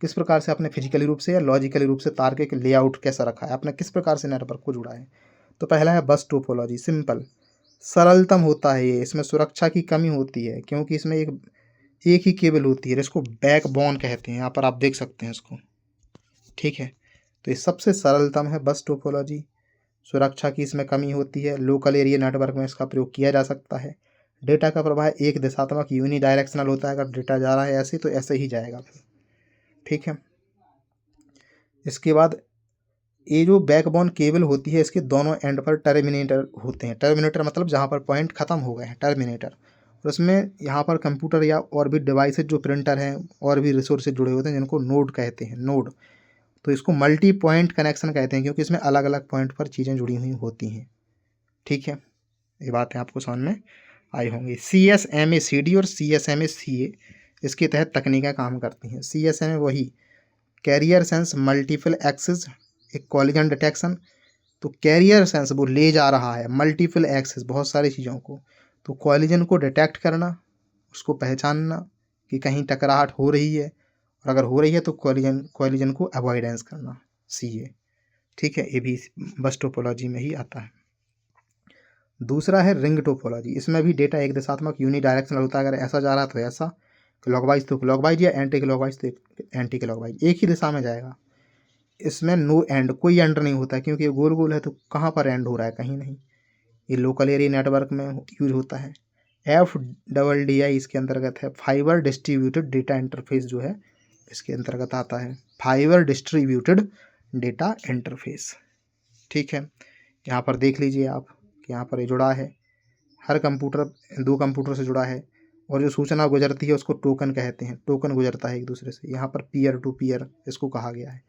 किस प्रकार से आपने फिजिकली रूप से या लॉजिकली रूप से तार्किक लेआउट कैसा रखा है, आपने किस प्रकार से नेटवर्क को जुड़ा है। तो पहला है बस टोपोलॉजी, सिंपल सरलतम होता है ये, इसमें सुरक्षा की कमी होती है क्योंकि इसमें एक ही केबल होती है, इसको बैकबोन कहते हैं, यहाँ पर आप देख सकते हैं इसको। ठीक है, तो ये सबसे सरलतम है बस टोपोलॉजी। सुरक्षा की इसमें कमी होती है, लोकल एरिया नेटवर्क में इसका प्रयोग किया जा सकता है। डेटा का प्रवाह एक दिशात्मक यूनि डायरेक्शनल होता है, अगर डेटा जा रहा है ऐसे तो ऐसे ही जाएगा फिर। ठीक है, इसके बाद ये जो बैकबोन केबल होती है इसके दोनों एंड पर टर्मिनेटर होते हैं, टर्मिनेटर मतलब जहाँ पर पॉइंट ख़त्म हो गए हैं, टर्मिनेटर। और उसमें यहाँ पर कंप्यूटर या और भी डिवाइसेज जो प्रिंटर हैं और भी रिसोर्सेज जुड़े होते हैं जिनको नोड कहते हैं, नोड। तो इसको मल्टी पॉइंट कनेक्शन कहते हैं क्योंकि इसमें अलग अलग पॉइंट पर चीज़ें जुड़ी हुई होती हैं। ठीक है, ये बातें आपको समझ में आई होंगी। CSMA-CD और CSMA-CA इसके तहत तकनीकें काम करती हैं। CSMA वही कैरियर सेंस मल्टीपल एक्सेस, एक कॉलिजन डिटेक्शन, तो कैरियर सेंस वो ले जा रहा है, मल्टीपल एक्सेस बहुत सारी चीज़ों को, तो कॉलिजन को डिटेक्ट करना, उसको पहचानना कि कहीं टकराहट हो रही है, और अगर हो रही है तो कॉलिजन को अवॉइडेंस करना, CA। ठीक है, ये भी बस टोपोलॉजी में ही आता है। दूसरा है रिंग टोपोलॉजी, इसमें भी डेटा एक दिशात्मक यूनि डायरेक्शनल होता है, अगर ऐसा जा रहा तो ऐसा, क्लॉकवाइज तो क्लॉकवाइज या एंटी क्लॉकवाइज तो एंटी क्लॉकवाइज, एक ही दिशा में जाएगा। इसमें नो एंड, कोई एंड नहीं होता क्योंकि ये गोल गोल है तो कहाँ पर एंड हो रहा है, कहीं नहीं। ये लोकल एरिया नेटवर्क में यूज होता है। FDDI इसके अंतर्गत है, फाइबर डिस्ट्रीब्यूटेड डेटा इंटरफेस जो है इसके अंतर्गत आता है, फाइबर डिस्ट्रीब्यूटेड डेटा इंटरफेस। ठीक है, यहाँ पर देख लीजिए आप कि यहाँ पर ये जुड़ा है, हर कंप्यूटर दो कंप्यूटर से जुड़ा है, और जो सूचना गुजरती है उसको टोकन कहते हैं, टोकन गुजरता है एक दूसरे से। यहाँ पर पीयर टू पीयर इसको कहा गया है,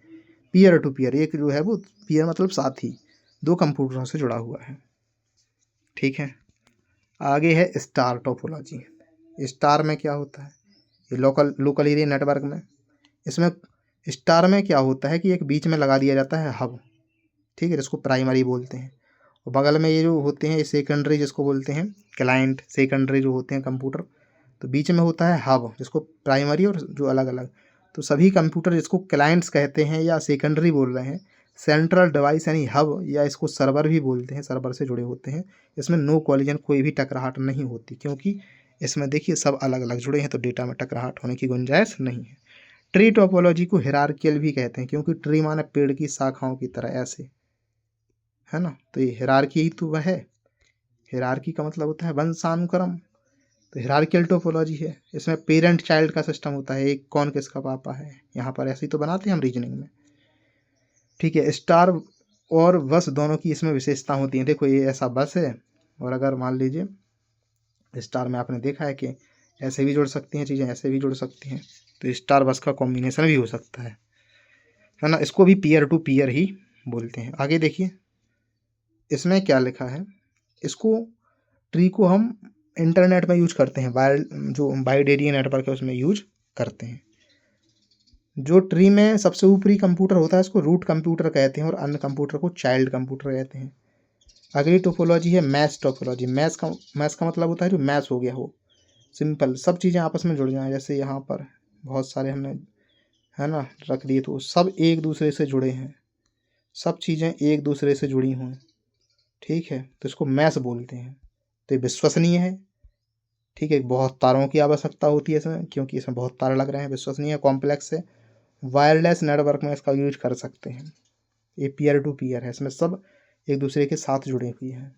पीयर टू पीयर, एक जो है वो पीयर मतलब साथी, दो कंप्यूटरों से जुड़ा हुआ है। ठीक है, आगे है स्टार टोपोलॉजी। स्टार में क्या होता है, ये लोकल एरिया नेटवर्क में, इसमें स्टार में क्या होता है कि एक बीच में लगा दिया जाता है हब। ठीक है, जिसको प्राइमरी बोलते हैं, और बगल में ये जो होते हैं ये सेकेंडरी, जिसको बोलते हैं क्लाइंट। सेकेंडरी जो होते हैं कंप्यूटर, तो बीच में होता है हब जिसको प्राइमरी, और जो अलग अलग। तो सभी कंप्यूटर जिसको क्लाइंट्स कहते हैं या सेकेंडरी बोल रहे हैं, सेंट्रल डिवाइस यानी हब, या इसको सर्वर भी बोलते हैं, सर्वर से जुड़े होते हैं। इसमें नो कॉलिजन, कोई भी टकराहट नहीं होती क्योंकि इसमें देखिए सब अलग अलग जुड़े हैं, तो डेटा में टकराहट होने की गुंजाइश नहीं है। ट्री टोपोलॉजी को हिरार्कियल भी कहते हैं, क्योंकि ट्री माने पेड़ की शाखाओं की तरह ऐसे, है ना, तो ये हिरार्की ही तो वह है। हिरार्की का मतलब होता है वंशानुक्रम, तो हिरार्कियल टोपोलॉजी है। इसमें पेरेंट चाइल्ड का सिस्टम होता है, एक कौन किसका पापा है, यहाँ पर ऐसे ही तो बनाते हैं हम रीजनिंग में। ठीक है, स्टार और बस दोनों की इसमें विशेषता होती है। देखो ये ऐसा बस है, और अगर मान लीजिए स्टार में आपने देखा है कि ऐसे भी जुड़ सकती हैं चीज़ें, ऐसे भी जुड़ सकती हैं, तो स्टार बस का कॉम्बिनेशन भी हो सकता है ना। इसको भी पीयर टू पीयर ही बोलते हैं। आगे देखिए इसमें क्या लिखा है, इसको ट्री को हम इंटरनेट में यूज करते हैं, जो वाइड एरिया नेटवर्क है उसमें यूज करते हैं। जो ट्री में सबसे ऊपरी कंप्यूटर होता है उसको रूट कंप्यूटर कहते हैं, और अन्य कंप्यूटर को चाइल्ड कंप्यूटर कहते हैं। अगली टोपोलॉजी है मैश टोपोलॉजी। मैश का मतलब होता है जो मैश हो गया हो, सिंपल सब चीज़ें आपस में जुड़ जाएं। जैसे यहाँ पर बहुत सारे हमने, है ना, रख दिए, तो सब एक दूसरे से जुड़े हैं, सब चीज़ें एक दूसरे से जुड़ी हों, ठीक है, तो इसको मैश बोलते हैं। तो ये विश्वसनीय है, ठीक है, बहुत तारों की आवश्यकता होती है इसमें, क्योंकि इसमें बहुत तार लग रहे हैं। विश्वसनीय, कॉम्प्लेक्स है, वायरलेस नेटवर्क में इसका यूज कर सकते हैं। ये पीयर टू पीयर है, इसमें सब एक दूसरे के साथ जुड़े हुए हैं।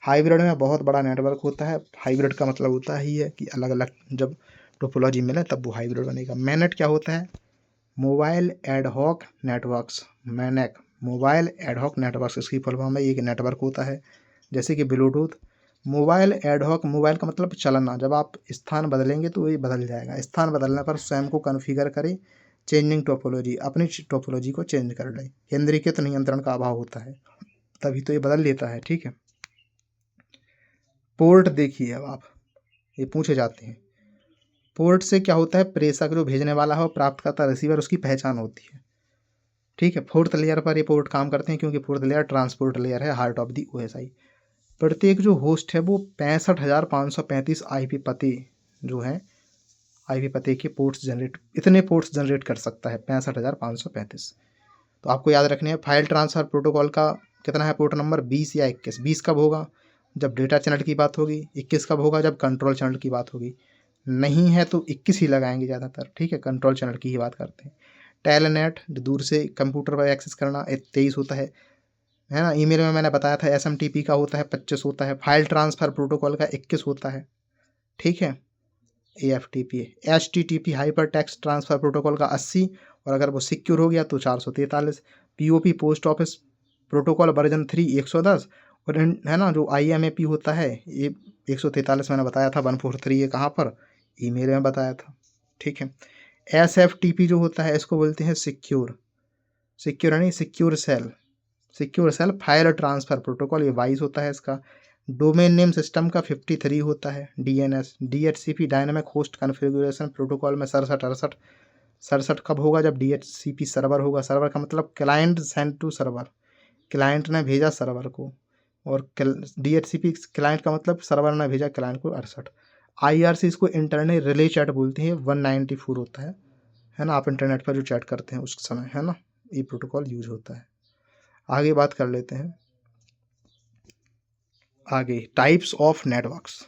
हाइब्रिड में बहुत बड़ा नेटवर्क होता है। हाइब्रिड का मतलब होता ही है कि अलग अलग जब टोपोलॉजी मिले तब वो हाइब्रिड बनेगा। मैनेट क्या होता है, mobile ad hoc networks, MANET mobile ad hoc networks, इसकी फुल फॉर्म है। एक नेटवर्क होता है जैसे कि ब्लूटूथ। मोबाइल एडहॉक, मोबाइल का मतलब चलना, जब आप स्थान बदलेंगे तो ये बदल जाएगा। स्थान बदलने पर स्वयं को कॉन्फ़िगर करें, चेंजिंग टोपोलॉजी, अपनी टोपोलॉजी को चेंज कर ले। केंद्रीकृत नियंत्रण का अभाव होता है, तभी तो ये बदल लेता है, ठीक है। पोर्ट देखिए, अब आप ये पूछे जाते हैं, पोर्ट से क्या होता है, प्रेषक जो भेजने वाला हो, प्राप्तकर्ता रिसीवर, उसकी पहचान होती है, ठीक है। फोर्थ लेयर पर ये पोर्ट काम करते हैं, क्योंकि फोर्थ लेयर ट्रांसपोर्ट लेयर है, हार्ट ऑफ दी ओएसआई। प्रत्येक जो होस्ट है वो 65,535 आईपी पते जो है, आईपी पते के पोर्ट्स जनरेट, इतने पोर्ट्स जनरेट कर सकता है, 65,535। तो आपको याद रखने हैं, फाइल ट्रांसफ़र प्रोटोकॉल का कितना है पोर्ट नंबर, 20 या 21। 20 कब होगा, जब डेटा चैनल की बात होगी। 21 कब होगा, जब कंट्रोल चैनल की बात होगी। नहीं है तो 21 ही लगाएंगे ज़्यादातर, ठीक है, कंट्रोल चैनल की ही बात करते हैं। टेलनेट, जो दूर से कंप्यूटर पर एक्सेस करना, 23 होता है ना। ईमेल में मैंने बताया था एसएमटीपी का होता है 25 होता है। फाइल ट्रांसफ़र प्रोटोकॉल का 21 होता है, ठीक है। AFTP, HTTP hyper text transfer protocol का 80, और अगर वो सिक्योर हो गया तो 443। POP post office protocol version 3 110, और है ना, जो IMAP होता है ये 143 मैंने बताया था। 143 ये कहाँ पर, ईमेल में बताया था, ठीक है। SFTP जो होता है इसको बोलते हैं सिक्योर नहीं, secure shell file transfer protocol, ये 22 होता है इसका। डोमेन नेम सिस्टम का 53 होता है। DNS, DHCP dynamic host configuration protocol में 67 कब होगा, जब DHCP सर्वर होगा। सर्वर का मतलब client send to server, client ने भेजा सर्वर को, और DHCP क्लाइंट का मतलब सर्वर ने भेजा क्लाइंट को। 68 IRC, इसको इंटरनेट रिले चैट बोलते हैं, 194 होता है ना। आप इंटरनेट पर जो चैट करते हैं उस समय, है ना, ये प्रोटोकॉल यूज होता है। आगे बात कर लेते हैं, आगे टाइप्स ऑफ नेटवर्क्स।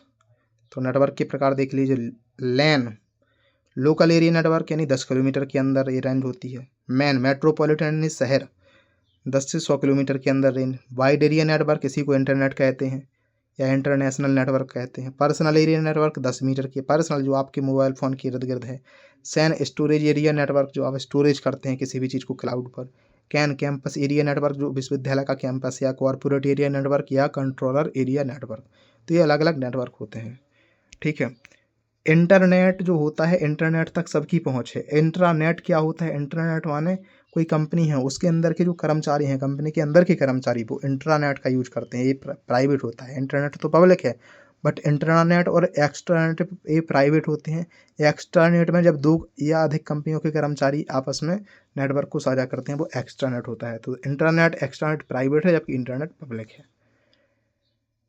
तो नेटवर्क के प्रकार देख लीजिए। लैन, लोकल एरिया नेटवर्क, यानी 10 किलोमीटर के अंदर ये रेंज होती है। मैन, मेट्रोपॉलिटन यानी शहर, 10 से 100 किलोमीटर के अंदर रेंज। वाइड एरिया नेटवर्क, इसी को इंटरनेट कहते हैं या इंटरनेशनल नेटवर्क कहते हैं। पर्सनल एरिया नेटवर्क 10 मीटर के, पर्सनल जो आपके मोबाइल फ़ोन के इर्द गिर्द है। सैन, स्टोरेज एरिया नेटवर्क, जो आप स्टोरेज करते हैं किसी भी चीज़ को क्लाउड पर। कैन, कैंपस एरिया नेटवर्क, जो विश्वविद्यालय का कैंपस, या कॉर्पोरेट एरिया नेटवर्क, या कंट्रोलर एरिया नेटवर्क। तो ये अलग अलग नेटवर्क होते हैं, ठीक है। इंटरनेट जो होता है, इंटरनेट तक सबकी पहुंच है। इंट्रानेट क्या होता है, इंटरनेट माने कोई कंपनी है उसके अंदर के जो कर्मचारी हैं, कंपनी के अंदर के कर्मचारी, वो इंट्रानेट का यूज करते हैं। ये प्राइवेट होता है, इंटरनेट तो पब्लिक है, बट इंट्रानेट और एक्स्ट्रानेट ये प्राइवेट होते हैं। एक्स्ट्रानेट में जब 2 या अधिक कंपनियों के कर्मचारी आपस में नेटवर्क को साझा करते हैं, वो एक्स्ट्रानेट होता है। तो इंटरनेट, एक्स्ट्रानेट प्राइवेट है, जबकि इंटरनेट पब्लिक है।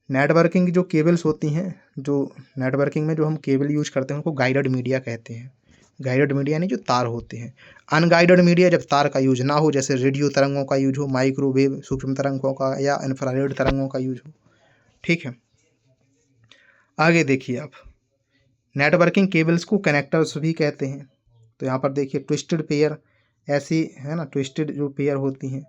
नेटवर्किंग की जो केबल्स होती हैं, जो नेटवर्किंग में जो हम केबल यूज करते हैं उनको गाइडेड मीडिया कहते हैं। गाइडेड मीडिया यानी जो तार होते हैं। अनगाइडेड मीडिया, जब तार का यूज ना हो, जैसे रेडियो तरंगों का यूज हो, माइक्रोवेव सूक्ष्म तरंगों का, या इंफ्रारेड तरंगों का यूज हो, ठीक है। आगे देखिए आप, नेटवर्किंग केबल्स को कनेक्टर्स भी कहते हैं। तो यहाँ पर देखिए ट्विस्टेड पेयर ऐसी है ना, ट्विस्टेड जो पेयर होती हैं,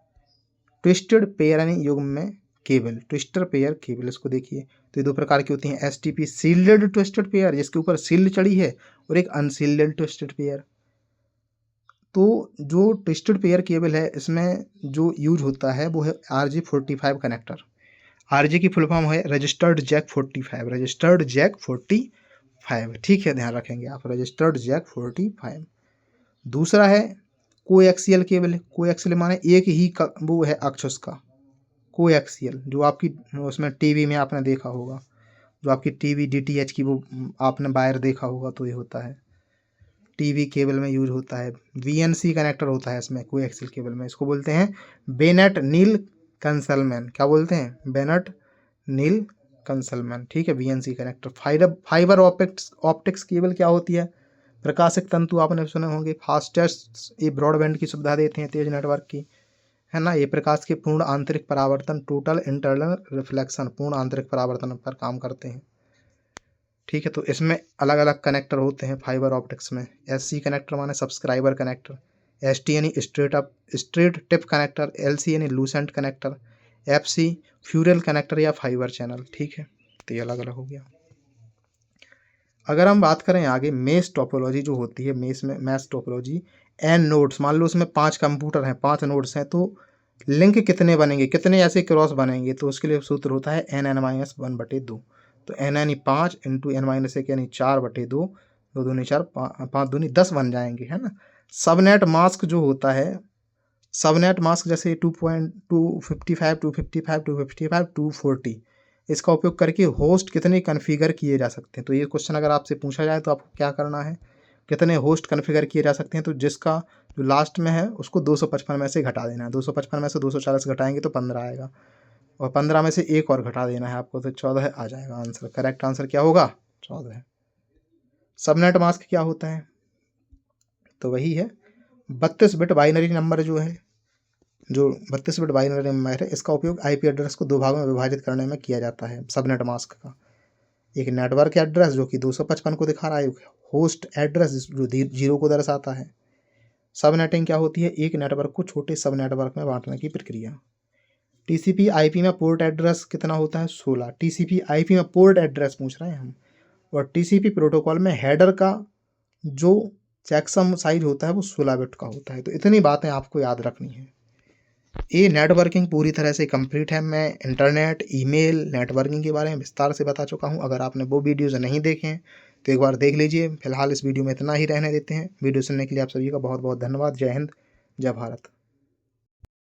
ट्विस्टेड पेयर यानी युग्म में केबल, ट्विस्टर पेयर केबल, इसको देखिए। तो ये दो प्रकार की होती हैं, एसटीपी सील्डेड ट्विस्टेड पेयर जिसके ऊपर सील्ड चढ़ी है, और एक अनसील्डेड ट्विस्टेड पेयर। तो जो ट्विस्टेड पेयर केबल है इसमें जो यूज होता है वो है RJ45 कनेक्टर। RJ की फुल फॉर्म है रजिस्टर्ड जैक 45, रजिस्टर्ड जैक 45, ठीक है, ध्यान रखेंगे आप, रजिस्टर्ड जैक 45। दूसरा है कोएक्सियल केबल। कोएक्सियल माने एक ही वो है अक्ष उसका, कोएक्सियल, जो आपकी उसमें टीवी में आपने देखा होगा, जो आपकी टीवी DTH की वो आपने वायर देखा होगा, तो ये होता है टीवी केबल में यूज होता है। VNC कनेक्टर होता है इसमें, कोएक्सियल केबल में, इसको बोलते हैं बेनेट नील कंसलमैन। क्या बोलते हैं? बेनेट नील कंसलमैन, ठीक है, VNC connector. Fibre optics cable क्या होती है? प्रकाशिक तंतु आपने सुने होंगे, फास्टेस्ट, ये ब्रॉडबैंड की सुविधा देते हैं, तेज नेटवर्क की, है ना। ये प्रकाश के पूर्ण आंतरिक परावर्तन, टोटल इंटरनल रिफ्लेक्शन, पूर्ण आंतरिक परावर्तन पर काम करते हैं, ठीक है। तो इसमें अलग अलग कनेक्टर होते हैं फाइबर ऑप्टिक्स में। SC कनेक्टर माने सब्सक्राइबर कनेक्टर, ST यानी स्ट्रेट टिप कनेक्टर, LC यानी Lucent connector, FC funeral connector या फाइबर चैनल, ठीक है। तो ये अलग अलग हो गया। अगर हम बात करें आगे मेश टोपोलॉजी जो होती है, मैश टोपोलॉजी, N नोड्स, मान लो उसमें 5 कंप्यूटर हैं, 5 नोड्स हैं, तो लिंक कितने बनेंगे, कितने ऐसे क्रॉस बनेंगे? तो उसके लिए सूत्र होता है N(n-1/2)। तो N यानी 5 इंटू N-1 यानी 4/2, 2 दूनी 4, 5 दूनी 10 बन जाएंगे, है ना। सबनेट मास्क जो होता है, सबनेट मास्क जैसे 2.255, 255, 255, 240, इसका उपयोग करके होस्ट कितने कन्फिगर किए जा सकते हैं? तो ये क्वेश्चन अगर आपसे पूछा जाए तो आपको क्या करना है, कितने होस्ट कन्फिगर किए जा सकते हैं? तो जिसका जो लास्ट में है उसको 255 में से घटा देना है, 255 में से 240 घटाएंगे तो 15 आएगा, और 15 में से एक और घटा देना है आपको, तो 14 आ जाएगा आंसर। करेक्ट आंसर क्या होगा? 14। सबनेट मास्क क्या होता है? तो वही है 32 बिट बाइनरी नंबर जो 32 बिट बाइनरी नंबर है, इसका उपयोग IP एड्रेस को 2 भागों में विभाजित करने में किया जाता है सबनेट मास्क का। एक नेटवर्क एड्रेस जो कि 255 को दिखा रहा है, होस्ट एड्रेस जो 0 को दर्शाता है। सबनेटिंग क्या होती है? एक नेटवर्क को छोटे सब नेटवर्क में बांटने की प्रक्रिया। TCP/IP में पोर्ट एड्रेस कितना होता है? 16। TCP/IP में पोर्ट एड्रेस पूछ रहे हैं हम। और TCP प्रोटोकॉल में हेडर का जो चेकसम साइज होता है वो 16 बिट का होता है। तो इतनी बातें आपको याद रखनी है। ये नेटवर्किंग पूरी तरह से कंप्लीट है। मैं इंटरनेट, ईमेल, नेटवर्किंग के बारे में विस्तार से बता चुका हूँ। अगर आपने वो वीडियोज़ नहीं देखे हैं तो एक बार देख लीजिए। फिलहाल इस वीडियो में इतना ही रहने देते हैं। वीडियो सुनने के लिए आप सभी का बहुत बहुत धन्यवाद। जय हिंद, जय भारत।